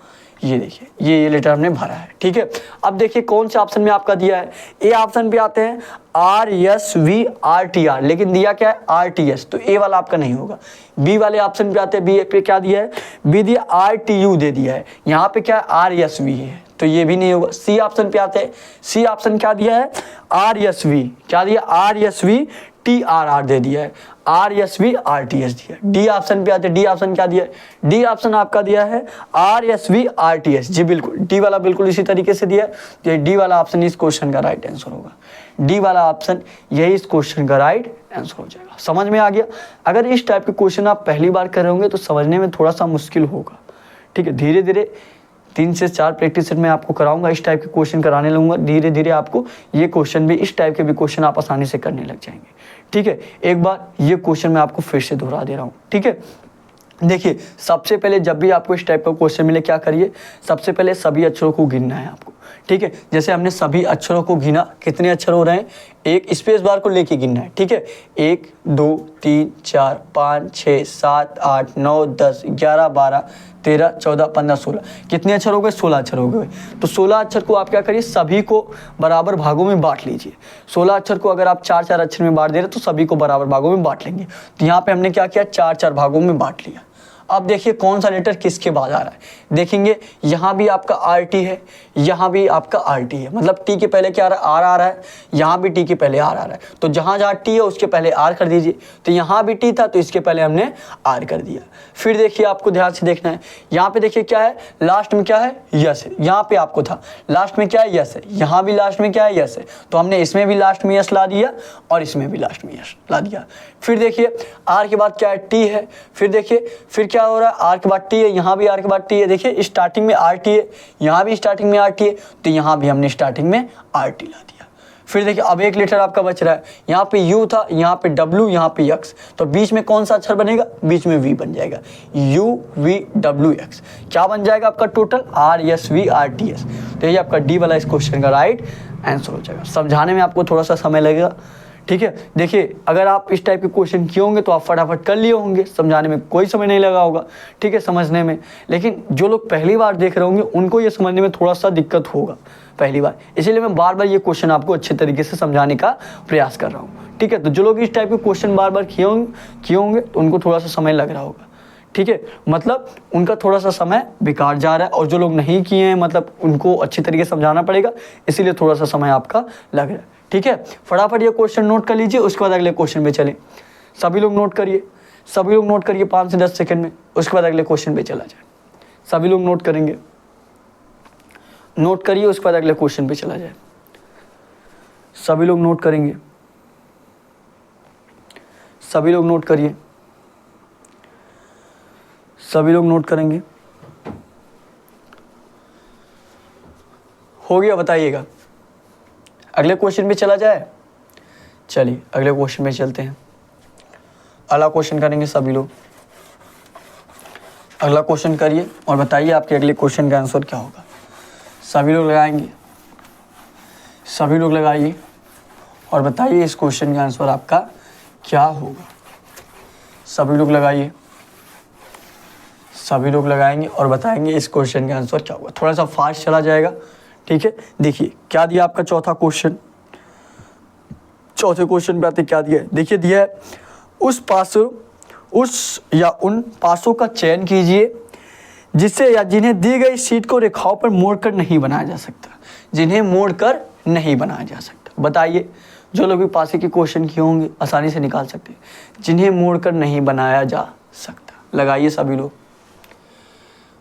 ये देखिए ये लेटर हमने भरा है। ठीक है, अब देखिए कौन से ऑप्शन में आपका दिया है? ए ऑप्शन पे आते हैं R S V R T R, लेकिन दिया क्या है? R T S, तो ए वाला आपका नहीं होगा। बी वाले ऑप्शन पे आते हैं, बी पे क्या दिया है? बी दिया R T U दे दिया है, यहाँ पे क्या है? R S V है, तो ये भी नहीं होगा। सी ऑप्शन पे आते हैं, सी ऑप्शन क्या दिया है? R S V, क्या दिया? R S V T R R दे दिया है, R S V R T S दिया है। डी ऑप्शन पे आते हैं, डी ऑप्शन क्या दिया है? डी ऑप्शन आपका दिया है R S V R T S। जी बिल्कुल, डी वाला बिल्कुल इसी तरीके से दिया है, तो डी वाला ऑप्शन इस क्वेश्चन का राइट आंसर होगा। डी वाला ऑप्शन यही इस क्वेश्चन का राइट आंसर हो जाएगा। समझ में आ गया? अगर इस टाइप के क्वेश्चन आप पहली बार कर रहे होंगे तो समझने में थोड़ा सा मुश्किल होगा। ठीक है, धीरे धीरे 3 से 4 प्रैक्टिस सेट में आपको कराऊंगा, इस टाइप के क्वेश्चन कराने लगूंगा। धीरे धीरे आपको ये क्वेश्चन भी, इस टाइप के भी क्वेश्चन आप आसानी से करने लग जाएंगे। ठीक है, एक बार ये क्वेश्चन मैं आपको फिर से दोहरा दे रहा हूँ। ठीक है, देखिए सबसे पहले जब भी आपको इस टाइप का क्वेश्चन मिले क्या करिए? सबसे पहले सभी अक्षरों को गिनना है आपको। ठीक है, जैसे हमने सभी अक्षरों को गिना, कितने अक्षर हो रहे हैं? एक स्पेस बार को लेके गिनना है। ठीक है, 1 2 3 4 5 6 7 8 9 10 11 12 13 14 15 16। कितने अक्षर हो गए? 16 अक्षर हो गए। तो 16 अक्षर को आप क्या करिए? सभी को बराबर भागों में बांट लीजिए। 16 अक्षर को अगर आप 4-4 अक्षर में बांट दे रहे तो सभी को बराबर भागों में बांट लेंगे। तो यहाँ पे हमने क्या किया? 4-4 भागों में बांट लिया। अब देखिए कौन सा लेटर किसके बाद आ रहा है। देखेंगे यहाँ भी आपका आर टी है, यहाँ भी आपका आर टी है, मतलब टी के पहले क्या आ रहा है, आर आ रहा है, यहाँ भी टी के पहले आर आ रहा है। तो जहाँ जहाँ टी है उसके पहले आर कर दीजिए। तो यहाँ भी टी था तो इसके पहले हमने आर कर दिया। फिर देखिए आपको ध्यान से देखना है, यहाँ पे देखिए क्या है, लास्ट में क्या है, यस है। यहाँ पे आपको था लास्ट में क्या है, यस है। यहाँ भी लास्ट में क्या है, यस है। तो हमने इसमें भी लास्ट में यस ला दिया और इसमें भी लास्ट में यस ला दिया। फिर देखिए आर के बाद क्या है, टी है। फिर देखिए फिर क्या हो रहा है, आर के बाद टी है, यहाँ भी आर के बाद टी है। देखिए स्टार्टिंग में आर टी है, यहाँ भी स्टार्टिंग में आर टी है, तो यहाँ भी हमने स्टार्टिंग में आर टी ला दिया। फिर देखिए अब एक लेटर आपका बच रहा है, यहाँ पे यू था, यहाँ पे डब्ल्यू, यहाँ पे एक्स। तो बीच में कौन सा अक्षर बनेगा, बीच में वी बन जाएगा, यू वी डब्ल्यू एक्स। क्या बन जाएगा आपका total, R S V R T S. तो ये आपका डी वाला इस क्वेश्चन का राइट आंसर हो जाएगा। समझाने में आपको थोड़ा सा समय लगेगा, ठीक है। देखिए अगर आप इस टाइप के क्वेश्चन किए होंगे तो आप फटाफट कर लिए होंगे, समझाने में कोई समय नहीं लगा होगा, ठीक है, समझने में। लेकिन जो लोग पहली बार देख रहे होंगे उनको ये समझने में थोड़ा सा दिक्कत होगा पहली बार, इसीलिए मैं बार बार ये क्वेश्चन आपको अच्छे तरीके से समझाने का प्रयास कर रहा हूँ, ठीक है। तो जो लोग इस टाइप के क्वेश्चन बार बार किए होंगे तो उनको थोड़ा सा समय लग रहा होगा, ठीक है, मतलब उनका थोड़ा सा समय बेकार जा रहा है। और जो लोग नहीं किए हैं मतलब उनको अच्छी तरीके से समझाना पड़ेगा, इसीलिए थोड़ा सा समय आपका लग रहा है, ठीक है। फटाफट ये क्वेश्चन नोट कर लीजिए, उसके बाद अगले क्वेश्चन पे चलें। सभी लोग नोट करिए, सभी लोग नोट करिए 5 से 10 सेकंड में, उसके बाद अगले क्वेश्चन पे चला जाए। सभी लोग नोट करेंगे, नोट करिए, उसके बाद अगले क्वेश्चन पे चला जाए। सभी लोग नोट करेंगे, सभी लोग नोट करिए, सभी लोग नोट करेंगे। हो गया, बताइएगा। अगले क्वेश्चन पे चला जाए। चलिए अगले क्वेश्चन पे चलते हैं। अगला क्वेश्चन करेंगे सभी लोग। अगला क्वेश्चन करिए और बताइए आपके अगले क्वेश्चन का आंसर क्या होगा। सभी लोग लगाएंगे, सभी लोग लगाइए और बताइए इस क्वेश्चन का आंसर आपका क्या होगा। सभी लोग लगाइए, सभी लोग लगाएंगे और बताएंगे इस क्वेश्चन का आंसर क्या होगा। थोड़ा सा फास्ट चला जाएगा, ठीक है। देखिए क्या दिया आपका चौथा क्वेश्चन, चौथे क्वेश्चन पे आते क्या दिया है। देखिए दिया है उस या उन पासों का चयन कीजिए जिससे या जिन्हें दी गई शीट को रेखाओं पर मोड़कर नहीं बनाया जा सकता, जिन्हें मोड़कर नहीं बनाया जा सकता। बताइए, जो लोग भी पासे के क्वेश्चन किए होंगे आसानी से निकाल सकते हैं। जिन्हें मोड़कर नहीं बनाया जा सकता, लगाइए सभी लोग,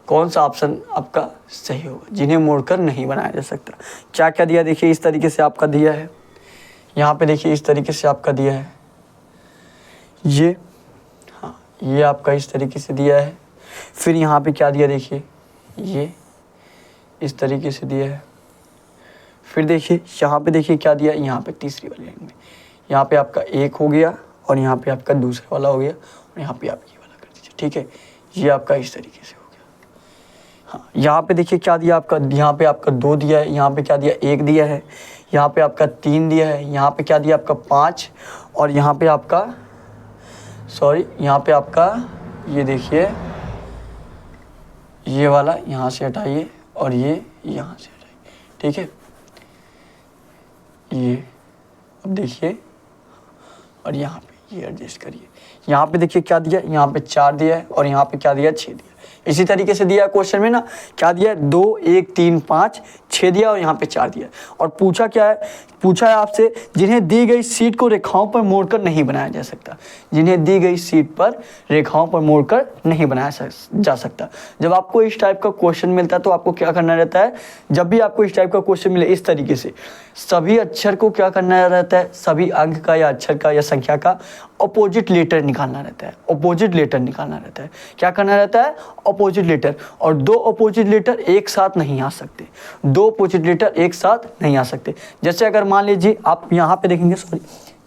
कौन सा ऑप्शन आपका सही होगा, जिन्हें मोड़कर नहीं बनाया जा सकता। क्या क्या दिया, देखिए इस तरीके से आपका दिया है, यहाँ पे देखिए इस तरीके से आपका दिया है, ये हाँ ये आपका इस तरीके से दिया है। फिर यहाँ पे क्या दिया, देखिए ये इस तरीके से दिया है। फिर देखिए यहाँ पे देखिए क्या दिया, यहाँ पे तीसरी वाली लाइन में यहाँ पे आपका एक हो गया और यहाँ पे आपका दूसरा वाला हो गया और यहाँ पे आप ये वाला कर दीजिए, ठीक है। ये आपका इस तरीके से हो गया। हाँ यहाँ पे देखिए क्या दिया आपका, यहाँ पे आपका 2 दिया है, यहाँ पे क्या दिया 1 दिया है, यहाँ पे आपका 3 दिया है, यहाँ पे क्या दिया आपका 5 और यहाँ पे आपका यहाँ पे आपका ये देखिए ये वाला यहाँ से हटाइए और ये यहाँ से हटाइए, ठीक है। ये अब देखिए और यहाँ पे ये एडजस्ट करिए। यहाँ पे देखिए क्या दिया, यहाँ पे 4 दिया है और यहाँ पे क्या दिया 6 दिया। इसी तरीके से दिया क्वेश्चन में ना, क्या दिया 2 1 3 5 6 दिया और यहाँ पे 4 दिया। और पूछा क्या है, पूछा है आपसे जिन्हें दी गई शीट को रेखाओं पर मोड़कर नहीं बनाया जा सकता, जिन्हें दी गई शीट पर रेखाओं पर मोड़कर नहीं बनाया जा सकता। जब आपको इस टाइप का क्वेश्चन मिलता है तो आपको क्या करना रहता है, जब भी आपको इस टाइप का क्वेश्चन मिले इस तरीके से सभी अक्षर को क्या करना रहता है, सभी अंक का या अक्षर का या संख्या का अपोजिट लेटर निकालना रहता है, अपोजिट लेटर निकालना रहता है। क्या करना रहता है, अपोजिट लेटर। और 2 अपोजिट लेटर एक साथ नहीं आ सकते, 2 अपोजिट लेटर एक साथ नहीं आ सकते। जैसे अगर मान लीजिए आप यहाँ पे देखेंगे,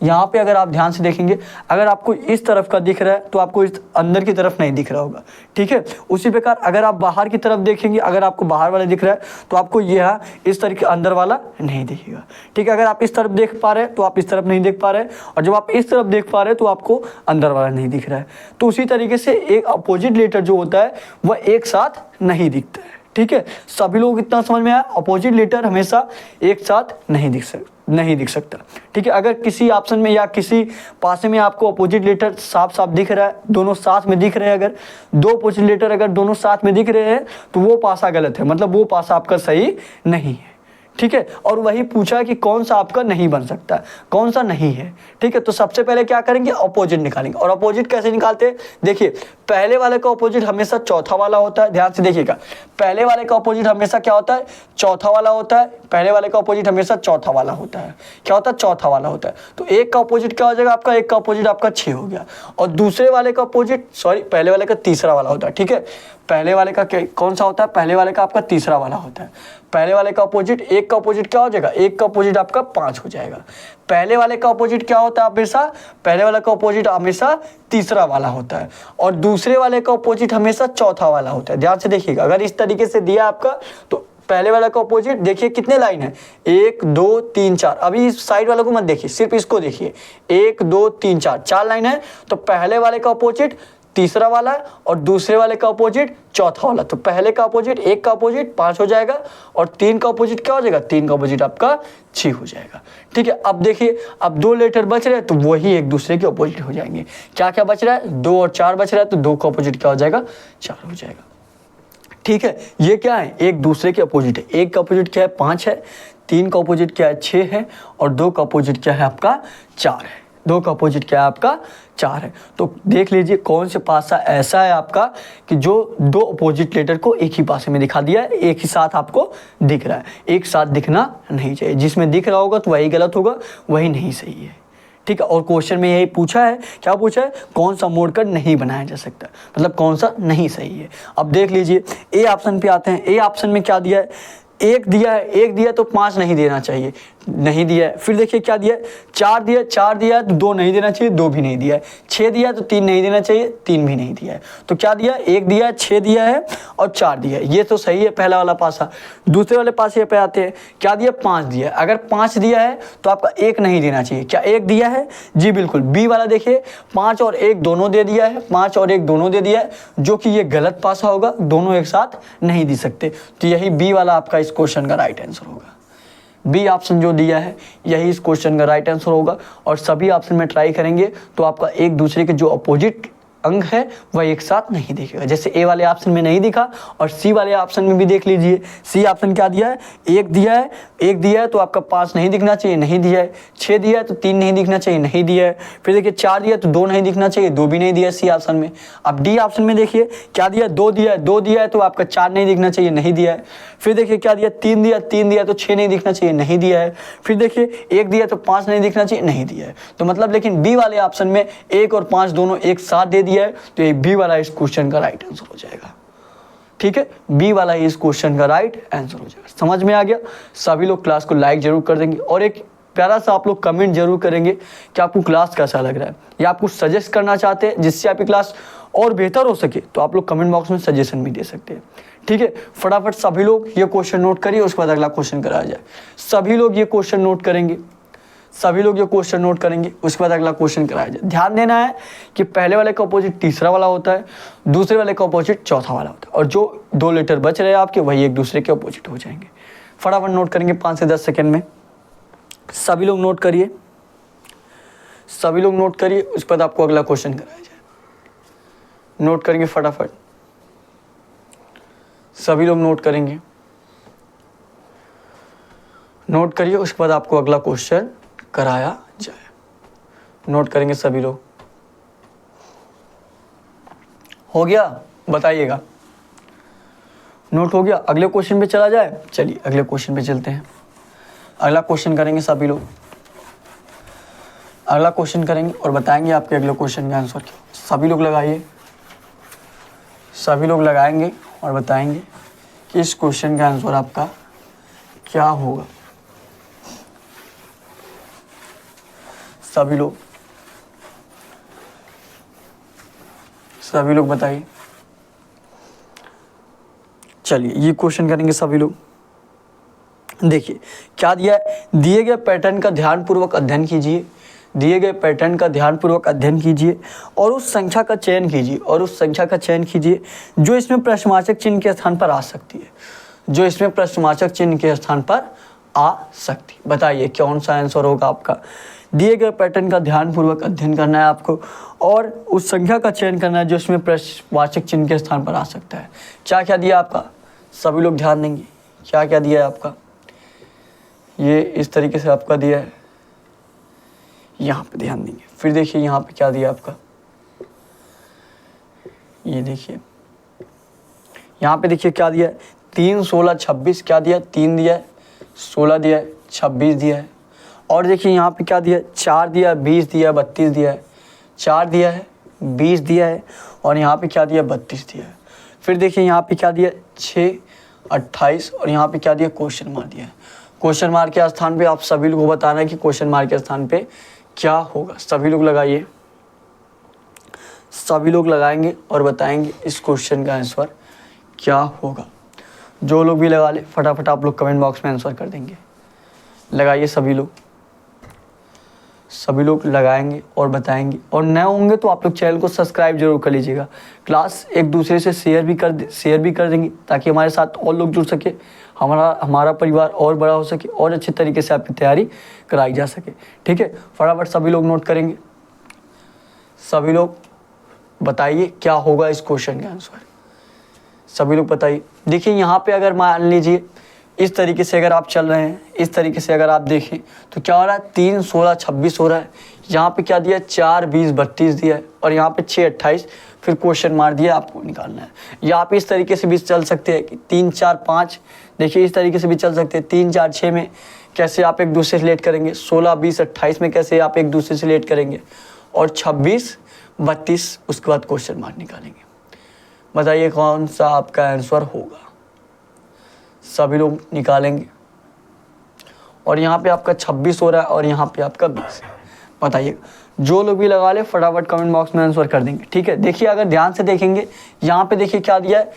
यहाँ पे अगर आप ध्यान से देखेंगे, अगर आपको इस तरफ का दिख रहा है तो आपको इस अंदर की तरफ नहीं दिख रहा होगा, ठीक है। उसी प्रकार अगर आप बाहर की तरफ देखेंगे, अगर आपको बाहर वाला दिख रहा है तो आपको यह इस तरीके अंदर वाला नहीं दिखेगा, ठीक है। अगर आप इस तरफ देख पा रहे हैं तो आप इस तरफ नहीं देख पा रहे हैं, और जब आप इस तरफ देख पा रहे हैं तो आपको अंदर वाला नहीं दिख रहा है। तो उसी तरीके से एक अपोजिट लेटर जो होता है वह एक साथ नहीं दिखता है, ठीक है, सभी लोग इतना समझ में आया। अपोजिट लेटर हमेशा एक साथ नहीं दिख सकता। ठीक है, अगर किसी ऑप्शन में या किसी पासे में आपको अपोजिट लेटर साफ साफ दिख रहा है, दोनों साथ में दिख रहे हैं, अगर दो अपोजिट लेटर अगर दोनों साथ में दिख रहे हैं तो वो पासा गलत है, मतलब वो पासा आपका सही नहीं है। ठीक है, और वही पूछा कि कौन सा आपका नहीं बन सकता, कौन सा नहीं है। ठीक है, तो सबसे पहले क्या करेंगे, अपोजिट निकालेंगे। और अपोजिट कैसे निकालते हैं, देखिए पहले वाले का अपोजिट हमेशा चौथा वाला होता है, ध्यान से देखिएगा। पहले वाले का अपोजिट हमेशा क्या होता है, चौथा वाला होता है। पहले वाले का अपोजिट हमेशा चौथा वाला होता है। क्या होता है, चौथा वाला होता है। तो एक का अपोजिट क्या हो जाएगा आपका, एक का अपोजिट आपका 6 हो गया। और दूसरे वाले का अपोजिट, सॉरी पहले वाले का तीसरा वाला होता है। ठीक है, पहले वाले का कौन सा होता है, पहले वाले का आपका तीसरा वाला होता है। पहले वाले का अपोजिट, एक का अपोजिट क्या हो जाएगा, एक का अपोजिट आपका 5 हो जाएगा। पहले वाले का अपोजिट क्या होता है हमेशा, पहले वाले का अपोजिट हमेशा तीसरा वाला होता है। और दूसरे वाले का अपोजिट हमेशा चौथा वाला होता है। ध्यान से देखिएगा, अगर इस तरीके से दिया आपका तो पहले वाला का अपोजिट देखिए कितने लाइन है, 1 2 3 4। अभी इस साइड वाले को मत देखिए, सिर्फ इसको देखिए, 1 2 3 4, 4 लाइन है। तो पहले वाले का अपोजिट तीसरा वाला और दूसरे वाले का अपोजिट चौथा वाला। तो पहले का अपोजिट, एक का अपोजिट 5 हो जाएगा और 3 का अपोजिट क्या हो जाएगा, 3 का अपोजिट आपका 6 हो जाएगा। ठीक है, अब देखिए अब 2 लेटर बच रहे हैं तो वही एक दूसरे के अपोजिट हो जाएंगे। क्या क्या बच रहा है, 2 और 4 बच रहा है, तो 2 का अपोजिट क्या हो जाएगा, 4 हो जाएगा। ठीक है, ये क्या है, एक दूसरे के अपोजिट है। एक का अपोजिट क्या है, 5 है। 3 का अपोजिट क्या है, 6 है। और 2 का अपोजिट क्या है आपका, 4 है। 2 का अपोजिट क्या है आपका, 4 है। तो देख लीजिए कौन से पासा ऐसा है आपका कि जो 2 अपोजिट लेटर को एक ही पासे में दिखा दिया है, एक ही साथ आपको दिख रहा है। एक साथ दिखना नहीं चाहिए, जिसमें दिख रहा होगा तो वही गलत होगा, वही नहीं सही है। ठीक है, और क्वेश्चन में यही पूछा है, क्या पूछा है, कौन सा मोड़कर नहीं बनाया जा सकता, मतलब कौन सा नहीं सही है। अब देख लीजिए ए ऑप्शन पे आते हैं। ए ऑप्शन में क्या दिया है, एक दिया है, एक दिया तो 5 नहीं देना चाहिए, नहीं दिया है। फिर देखिए क्या दिया है, 4 दिया, 4 दिया है तो 2 नहीं देना चाहिए, 2 भी नहीं दिया है। 6 दिया है तो 3 नहीं देना चाहिए, 3 भी नहीं दिया है। तो क्या दिया, 1 दिया है, 6 दिया है और 4 दिया है, ये तो सही है पहला वाला पासा। दूसरे वाले पासे पे आते हैं, क्या दिया, 5 दिया है। अगर 5 दिया है तो आपका 1 नहीं देना चाहिए। क्या 1 दिया है, जी बिल्कुल। बी वाला देखिए 5 और 1 दोनों दे दिया है, 5 और 1 दोनों दे दिया है, जो कि ये गलत पासा होगा, दोनों एक साथ नहीं दे सकते। तो यही बी वाला आपका इस क्वेश्चन का राइट आंसर होगा। बी ऑप्शन जो दिया है यही इस क्वेश्चन का राइट आंसर होगा। और सभी ऑप्शन में ट्राई करेंगे तो आपका एक दूसरे के जो अपोजिट अंक है वह एक साथ नहीं दिखेगा। जैसे ए वाले ऑप्शन में नहीं दिखा, और सी वाले ऑप्शन में भी देख लीजिए। सी ऑप्शन क्या दिया है, 1 दिया है, 1 दिया है तो आपका 5 नहीं दिखना चाहिए, नहीं दिया है। 6 दिया है तो 3 नहीं दिखना चाहिए, नहीं दिया है। फिर देखिए 4 दिया तो 2 नहीं दिखना चाहिए, 2 भी नहीं दिया सी ऑप्शन में। अब डी ऑप्शन में देखिए क्या दिया, 2 दिया है, 2 दिया है तो आपका 4 नहीं दिखना चाहिए, नहीं दिया है। फिर देखिए क्या दिया, 3 दिया, 3 दिया तो 6 नहीं दिखना चाहिए, नहीं दिया है। फिर देखिए 1 दिया तो 5 नहीं दिखना चाहिए, नहीं दिया है। तो मतलब लेकिन बी वाले ऑप्शन में 1 और 5 दोनों एक साथ दे दिया है, तो ये बी वाला इस क्वेश्चन का राइट आंसर हो जाएगा। ठीक है, बी वाला ही इस क्वेश्चन का राइट आंसर हो जाएगा। समझ में आ गया। सभी लोग क्लास को लाइक जरूर कर देंगे और एक प्यारा सा आप लोग कमेंट जरूर करेंगे कि आपको क्लास कैसा लग रहा है, या आपको सजेस्ट करना चाहते हैं जिससे आपकी क्लास और बेहतर हो सके, तो आप लोग कमेंट बॉक्स में सजेशन भी दे सकते हैं। ठीक है, फटाफट सभी लोग ये क्वेश्चन नोट करिए, उसके बाद अगला क्वेश्चन कराया जाए। सभी लोग ये क्वेश्चन नोट करेंगे, सभी लोग ये क्वेश्चन नोट करेंगे, उसके बाद अगला क्वेश्चन कराया जाए। ध्यान देना है कि पहले वाले का अपोजिट तीसरा वाला होता है, दूसरे वाले का अपोजिट चौथा वाला होता है, और जो 2 लेटर बच रहे हैं आपके वही एक दूसरे के अपोजिट हो जाएंगे। फटाफट नोट करेंगे 5 से 10 सेकेंड में। सभी लोग नोट करिए, सभी लोग नोट करिए, उसके बाद आपको अगला क्वेश्चन कराया जाए। नोट करेंगे फटाफट, सभी लोग नोट करेंगे, नोट करिए, उसके बाद आपको अगला क्वेश्चन कराया जाए। नोट करेंगे सभी लोग, हो गया, बताइएगा। नोट हो गया, अगले क्वेश्चन पे चला जाए। चलिए अगले क्वेश्चन पे चलते हैं। अगला क्वेश्चन करेंगे सभी लोग, अगला क्वेश्चन करेंगे और बताएंगे आपके अगले क्वेश्चन का आंसर क्या। सभी लोग लगाइए, सभी लोग लगाएंगे और बताएंगे कि इस क्वेश्चन का आंसर आपका क्या होगा। सभी लोग, सभी लोग बताइए। चलिए ये क्वेश्चन करेंगे सभी लोग। देखिए क्या दिया है, दिए गए पैटर्न का ध्यानपूर्वक अध्ययन कीजिए। दिए गए पैटर्न का ध्यानपूर्वक अध्ययन कीजिए और उस संख्या का चयन कीजिए जो इसमें प्रश्नवाचक चिन्ह के स्थान पर आ सकती है, बताइए कौन सा आंसर होगा आपका। दिए गए पैटर्न का ध्यानपूर्वक अध्ययन करना है आपको और उस संख्या का चयन करना है जो इसमें प्रश्नवाचक चिन्ह के स्थान पर आ सकता है। क्या क्या दिया आपका, सभी लोग ध्यान देंगे। क्या क्या दिया है आपका, ये इस तरीके से आपका दिया है, यहाँ पे ध्यान देंगे। फिर देखिए यहाँ पे क्या दिया आपका, ये देखिए यहाँ पे देखिए क्या दिया है, 3, 16, 26 क्या दिया है, 3 दिया है, 16 दिया है, 26 दिया है। और देखिए यहाँ पे क्या दिया है, 4 दिया है, 20 दिया है, 32 दिया है, 4 दिया है, 20 दिया है और यहाँ पे क्या दिया, 32 दिया है। फिर देखिए यहाँ पे क्या दिया, 6, 28 और यहाँ पे क्या दिया, क्वेश्चन मार्क दिया है। क्वेश्चन मार्क के स्थान पे आप सभी लोगों को बताना है कि क्वेश्चन मार्क के स्थान पे क्या होगा। सभी लोग लगाइए, सभी लोग लगाएंगे और बताएंगे इस क्वेश्चन का आंसर क्या होगा। जो लोग भी लगा ले फटाफट आप लोग कमेंट बॉक्स में आंसर कर देंगे। लगाइए सभी लोग लगाएंगे और बताएंगे। और नए होंगे तो आप लोग चैनल को सब्सक्राइब जरूर कर लीजिएगा। क्लास एक दूसरे से शेयर भी कर देंगे ताकि हमारे साथ और लोग जुड़ सके, हमारा परिवार और बड़ा हो सके और अच्छे तरीके से आपकी तैयारी कराई जा सके। ठीक है, फटाफट सभी लोग नोट करेंगे। सभी लोग बताइए क्या होगा इस क्वेश्चन का आंसर, सभी लोग बताइए। देखिए यहाँ पे अगर मान लीजिए इस तरीके से अगर आप चल रहे हैं, इस तरीके से अगर आप देखें तो क्या हो रहा है, 3, 16, 26 हो रहा है। यहाँ पे क्या दिया, 4, 20, 32 दिया है और यहाँ पे 6, 28 फिर क्वेश्चन मार दिया, आपको निकालना है। या आप इस तरीके से भी चल सकते हैं कि 3, 4, 5, देखिए इस तरीके से भी चल सकते हैं। 3, 4, 6 में कैसे आप एक दूसरे से लेट करेंगे, 16, 20, 28 में कैसे आप एक दूसरे से लेट करेंगे और 26, 32 उसके बाद क्वेश्चन मार्क निकालेंगे। बताइए कौन सा आपका आंसर होगा, सभी लोग निकालेंगे। और यहाँ पे आपका 26 हो रहा है और यहाँ पे आपका 20 है। बताइए, जो लोग भी लगा ले फटाफट कमेंट बॉक्स में आंसर कर देंगे। ठीक है, देखिए अगर ध्यान से देखेंगे यहाँ पे देखिए क्या दिया है,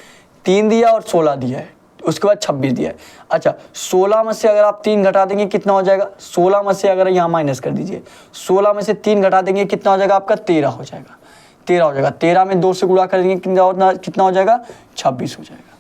3 दिया और 16 दिया है, उसके बाद 26 दिया है। अच्छा, 16 में से अगर आप 3 घटा देंगे कितना हो जाएगा, 16 में से अगर यहाँ माइनस कर दीजिए, 16 में से 3 घटा देंगे कितना हो जाएगा आपका, 13 हो जाएगा। 13 में 2 से गुणा कर देंगे कितना हो जाएगा, 26 हो जाएगा।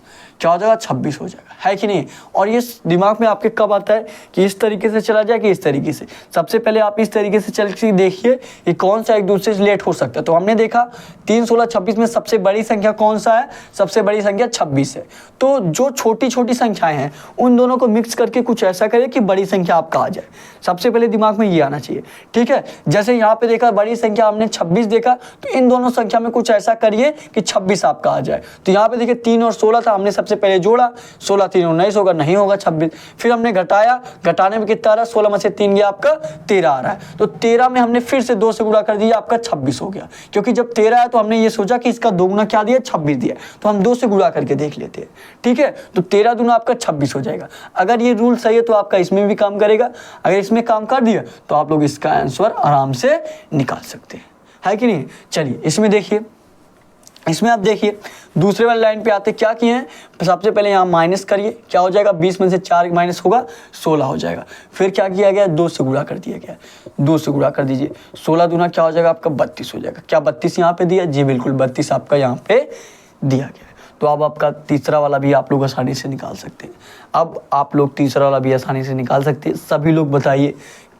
क्या हो जाएगा, 26 हो जाएगा, है कि नहीं। और ये दिमाग में आपके कब आता है कि इस तरीके से चला जाए कि इस तरीके से। सबसे पहले आप इस तरीके से चल के देखिए कि कौन सा एक दूसरे से लेट हो सकता है। तो हमने देखा 3, 16, 26 में सबसे बड़ी संख्या कौन सा है, सबसे बड़ी संख्या 26 है। तो जो छोटी छोटी संख्याएं हैं उन दोनों को मिक्स करके कुछ ऐसा करें कि बड़ी संख्या आपका आ जाए। सबसे पहले दिमाग में ये आना चाहिए। ठीक है, जैसे यहाँ पे देखा बड़ी संख्या हमने 26 देखा, तो इन दोनों संख्या में कुछ ऐसा करिए कि 26 आपका आ जाए। तो यहाँ पे देखिए 3 और 16 था, हमने सबसे पहले जोड़ा, 16, 3, 19 होगा, नहीं होगा 26। फिर हमने घटाया, घटाने में कितना आ रहा है, 16 में से 3 गया आपका 13 आ रहा है। तो 13 में हमने फिर से 2 से गुणा कर दिया, आपका 26 हो गया। क्योंकि जब 13 है तो हमने ये सोचा कि इसका दोगुना क्या दिया, 26 दिया, तो हम 2 से गुणा करके देख लेते हैं। ठीक है, तो 13 दूना आपका 26 हो जाएगा। अगर ये रूल सही है तो आपका इसमें भी काम करेगा। अगर इसमें काम कर दिया तो आप लोग इसका आंसर आराम से निकाल सकते हैं, है कि नहीं। चलिए इसमें देखिए, इसमें आप देखिए दूसरे वाली लाइन पे आते क्या किए हैं, सबसे पहले यहाँ माइनस करिए, क्या हो जाएगा, 20 में से 4 माइनस होगा 16 हो जाएगा। फिर क्या किया गया, 2 से गुणा कर दिया गया, 2 से गुणा कर दीजिए, 16 दूना क्या हो जाएगा आपका 32 हो जाएगा। क्या 32 यहाँ पे दिया, जी बिल्कुल 32 आपका यहाँ पे दिया गया। तो अब आपका तीसरा वाला भी आप लोग आसानी से निकाल सकते हैं। अब आप लोग तीसरा वाला भी आसानी से निकाल सकते हैं। सभी लोग बताइए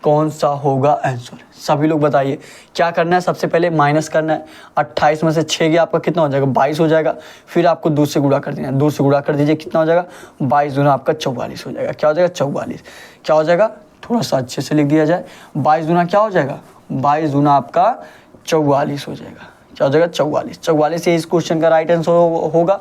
कौन सा होगा आंसर, सभी लोग बताइए। क्या करना है, सबसे पहले माइनस करना है। 28 में से 6 गया आपका कितना हो जाएगा, 22 हो जाएगा। फिर आपको 2 से गुणा कर देना है, 2 से गुणा कर दीजिए, कितना हो जाएगा, 22 दूना आपका 44 हो जाएगा। क्या हो जाएगा, 44। क्या हो जाएगा, थोड़ा सा अच्छे से लिख दिया जाए, 22 दूना क्या हो जाएगा, 22 दूना आपका 44 हो जाएगा। क्या हो जाएगा, 44। 44 से इस क्वेश्चन का राइट आंसर होगा।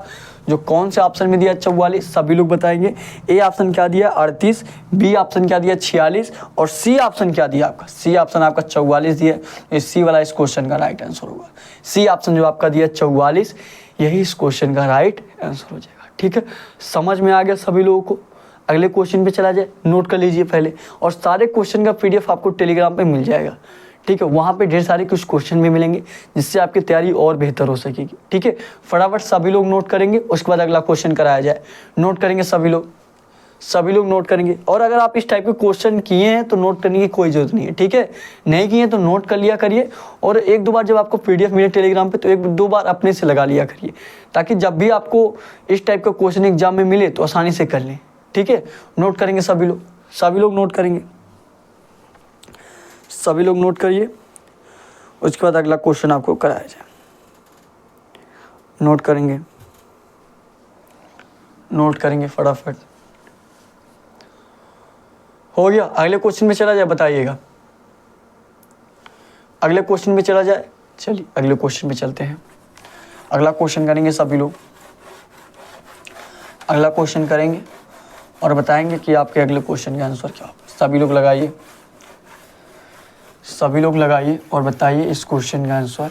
जो कौन से ऑप्शन में दिया 44, सभी लोग बताएंगे। ए ऑप्शन क्या दिया 38, बी ऑप्शन क्या दिया 46 और सी ऑप्शन क्या दिया आपका, सी ऑप्शन आपका 44 दिया। इस सी वाला इस क्वेश्चन का राइट आंसर होगा। सी ऑप्शन जो आपका दिया 44, यही इस क्वेश्चन का राइट आंसर हो जाएगा। ठीक है, समझ में आ गया सभी लोगों को। अगले क्वेश्चन पे चला जाए, नोट कर लीजिए पहले। और सारे क्वेश्चन का PDF आपको टेलीग्राम पे मिल जाएगा। ठीक है, वहाँ पे ढेर सारे कुछ क्वेश्चन भी मिलेंगे जिससे आपकी तैयारी और बेहतर हो सकेगी। ठीक है, फटाफट सभी लोग नोट करेंगे, उसके बाद अगला क्वेश्चन कराया जाए। नोट करेंगे सभी लोग, सभी लोग नोट करेंगे। और अगर आप इस टाइप के क्वेश्चन किए हैं तो नोट करने की कोई ज़रूरत नहीं है, ठीक है। नहीं किए तो नोट कर लिया करिए, और एक दो बार जब आपको PDF मिले टेलीग्राम पे तो एक दो बार अपने से लगा लिया करिए, ताकि जब भी आपको इस टाइप का क्वेश्चन एग्जाम में मिले तो आसानी से कर लें, ठीक है। नोट करेंगे सभी लोग नोट करेंगे, सभी लोग नोट करिए। उसके बाद अगला क्वेश्चन आपको कराया जाए, नोट करेंगे फटाफट। हो गया, अगले क्वेश्चन में चला जाए, बताइएगा अगले क्वेश्चन में चला जाए। चलिए अगले क्वेश्चन में चलते हैं, अगला क्वेश्चन करेंगे सभी लोग, अगला क्वेश्चन करेंगे और बताएंगे कि आपके अगले क्वेश्चन का आंसर क्या होगा। सभी लोग लगाइए और बताइए इस क्वेश्चन का आंसर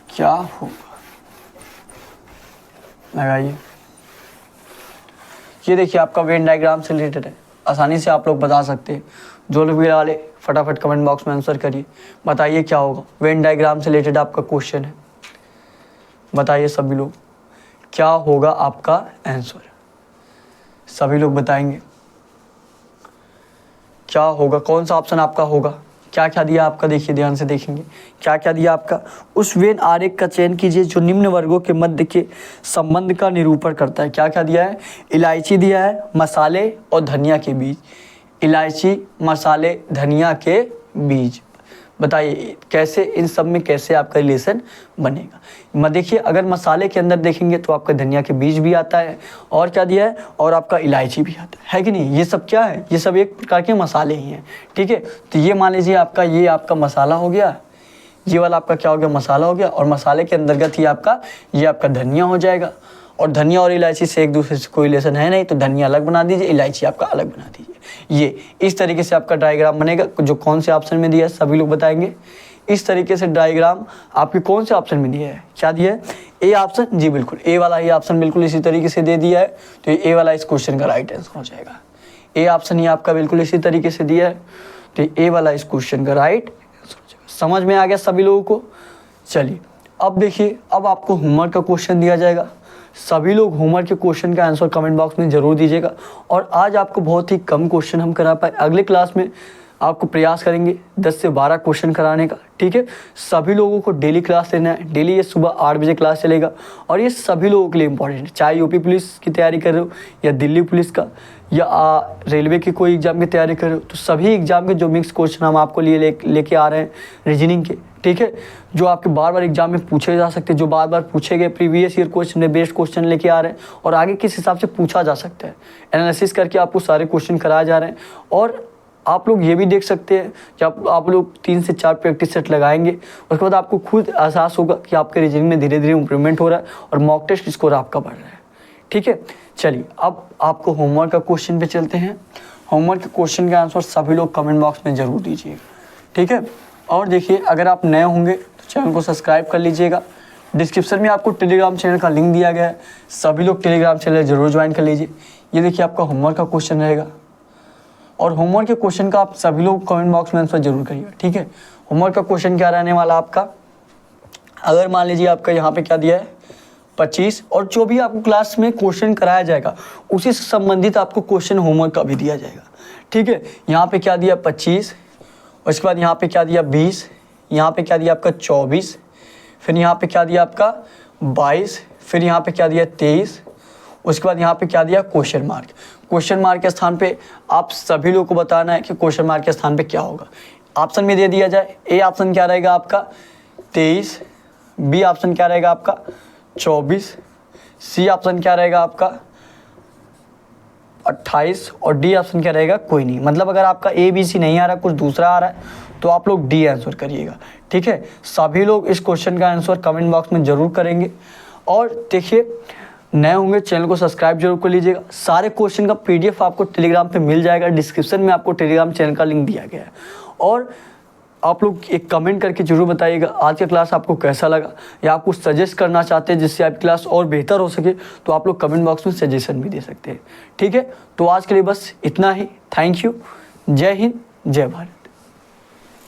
क्या होगा। लगाइए, ये देखिए आपका वेन डायग्राम से रिलेटेड है, आसानी से आप लोग बता सकते हैं। जो लोग भी वाले फटाफट कमेंट बॉक्स में आंसर करिए, बताइए क्या होगा। वेन डायग्राम से रिलेटेड आपका क्वेश्चन है, बताइए सभी लोग क्या होगा आपका आंसर। सभी लोग बताएंगे क्या होगा, कौन सा ऑप्शन आपका होगा। क्या क्या दिया आपका, देखिए ध्यान से देखेंगे क्या क्या दिया आपका। उस वेन आरेख का चयन कीजिए जो निम्न वर्गों के मध्य के संबंध का निरूपण करता है। क्या क्या दिया है, इलायची दिया है, मसाले और धनिया के बीज। इलायची, मसाले, धनिया के बीज, बताइए कैसे, इन सब में कैसे आपका रिलेशन बनेगा। देखिए अगर मसाले के अंदर देखेंगे तो आपका धनिया के बीज भी आता है, और क्या दिया है, और आपका इलायची भी आता है कि नहीं। ये सब क्या है, ये सब एक प्रकार के मसाले ही हैं, ठीक है। तो ये मान लीजिए आपका, ये आपका मसाला हो गया, ये वाला आपका क्या हो गया, मसाला हो गया, और मसाले के अंतर्गत ही आपका ये आपका धनिया हो जाएगा। और धनिया और इलायची से एक दूसरे से कोई रिलेशन है नहीं, तो धनिया अलग बना दीजिए, इलायची आपका अलग बना दीजिए। ये इस तरीके से आपका डायग्राम बनेगा। जो कौन से ऑप्शन में दिया है सभी लोग बताएंगे। इस तरीके से डायग्राम आपके कौन से ऑप्शन में दिया है, क्या दिया है, ए ऑप्शन, जी बिल्कुल ए वाला ही ऑप्शन बिल्कुल इसी तरीके से दे दिया है। तो ए वाला इस क्वेश्चन का राइट आंसर हो जाएगा। ए ऑप्शन ही आपका बिल्कुल इसी तरीके से दिया है, तो ए वाला इस क्वेश्चन का राइट आंसर हो जाएगा। समझ में आ गया सभी लोगों को। चलिए अब देखिए, अब आपको होमवर्क का क्वेश्चन दिया जाएगा। सभी लोग होमवर्क के क्वेश्चन का आंसर कमेंट बॉक्स में जरूर दीजिएगा। और आज आपको बहुत ही कम क्वेश्चन हम करा पाए, अगले क्लास में आपको प्रयास करेंगे 10 से 12 क्वेश्चन कराने का, ठीक है। सभी लोगों को डेली क्लास लेना है, डेली ये सुबह 8 बजे क्लास चलेगा, और ये सभी लोगों के लिए इंपॉर्टेंट है। चाहे यूपी पुलिस की तैयारी कर रहे हो, या दिल्ली पुलिस का, या रेलवे की कोई एग्जाम की तैयारी कर रहे हो, तो सभी एग्जाम के जो मिक्स क्वेश्चन हम आपको लेके आ रहे हैं रीजनिंग के, ठीक है, जो आपके बार बार एग्जाम में पूछे जा सकते हैं, जो बार बार पूछे गए प्रीवियस ईयर क्वेश्चन में बेस्ड क्वेश्चन लेके आ रहे हैं, और आगे किस हिसाब से पूछा जा सकता है, एनालिसिस करके आपको सारे क्वेश्चन कराए जा रहे हैं। और आप लोग ये भी देख सकते हैं कि आप लोग 3 से 4 प्रैक्टिस सेट लगाएंगे, उसके बाद आपको खुद एहसास होगा कि आपके रीजनिंग में धीरे धीरे इंप्रूवमेंट हो रहा है और मॉक टेस्ट स्कोर आपका बढ़ रहा है, ठीक है। चलिए अब आपको होमवर्क का क्वेश्चन पे चलते हैं। होमवर्क के क्वेश्चन का आंसर सभी लोग कमेंट बॉक्स में जरूर दीजिएगा, ठीक है। और देखिए अगर आप नए होंगे तो चैनल को सब्सक्राइब कर लीजिएगा। डिस्क्रिप्शन में आपको टेलीग्राम चैनल का लिंक दिया गया है, सभी लोग टेलीग्राम चैनल जरूर ज्वाइन कर लीजिए। ये देखिए आपका होमवर्क का क्वेश्चन रहेगा, और होमवर्क के क्वेश्चन का आप सभी लोग कमेंट बॉक्स में आंसर जरूर करिएगा, ठीक है। होमवर्क का क्वेश्चन क्या रहने वाला आपका, अगर मान लीजिए आपका यहाँ पे क्या दिया है 25, और जो भी आपको क्लास में क्वेश्चन कराया जाएगा उसी से संबंधित आपको क्वेश्चन होमवर्क का भी दिया जाएगा, ठीक है। यहाँ पे क्या दिया 25, उसके बाद यहाँ पे क्या दिया 20, यहाँ पे क्या दिया आपका 24, फिर यहाँ पे क्या दिया आपका 22, फिर यहाँ पे क्या दिया 23, उसके बाद यहाँ पे क्या दिया क्वेश्चन मार्क। क्वेश्चन मार्क के स्थान पे आप सभी लोगों को बताना है कि क्वेश्चन मार्क के स्थान पे क्या होगा। ऑप्शन में दे दिया जाए, ए ऑप्शन क्या रहेगा आपका 23, बी ऑप्शन क्या रहेगा आपका 24, सी ऑप्शन क्या रहेगा आपका 28, और डी ऑप्शन क्या रहेगा कोई नहीं। मतलब अगर आपका ए बी सी नहीं आ रहा, कुछ दूसरा आ रहा है, तो आप लोग डी आंसर करिएगा, ठीक है। सभी लोग इस क्वेश्चन का आंसर कमेंट बॉक्स में जरूर करेंगे। और देखिए नए होंगे चैनल को सब्सक्राइब जरूर कर लीजिएगा। सारे क्वेश्चन का PDF आपको टेलीग्राम पे मिल जाएगा, डिस्क्रिप्शन में आपको टेलीग्राम चैनल का लिंक दिया गया है। और आप लोग एक कमेंट करके जरूर बताइएगा आज का क्लास आपको कैसा लगा, या आप कुछ सजेस्ट करना चाहते हैं जिससे आपकी क्लास और बेहतर हो सके, तो आप लोग कमेंट बॉक्स में सजेशन भी दे सकते हैं, ठीक है। तो आज के लिए बस इतना ही। Thank you. जय हिंद, जय भारत।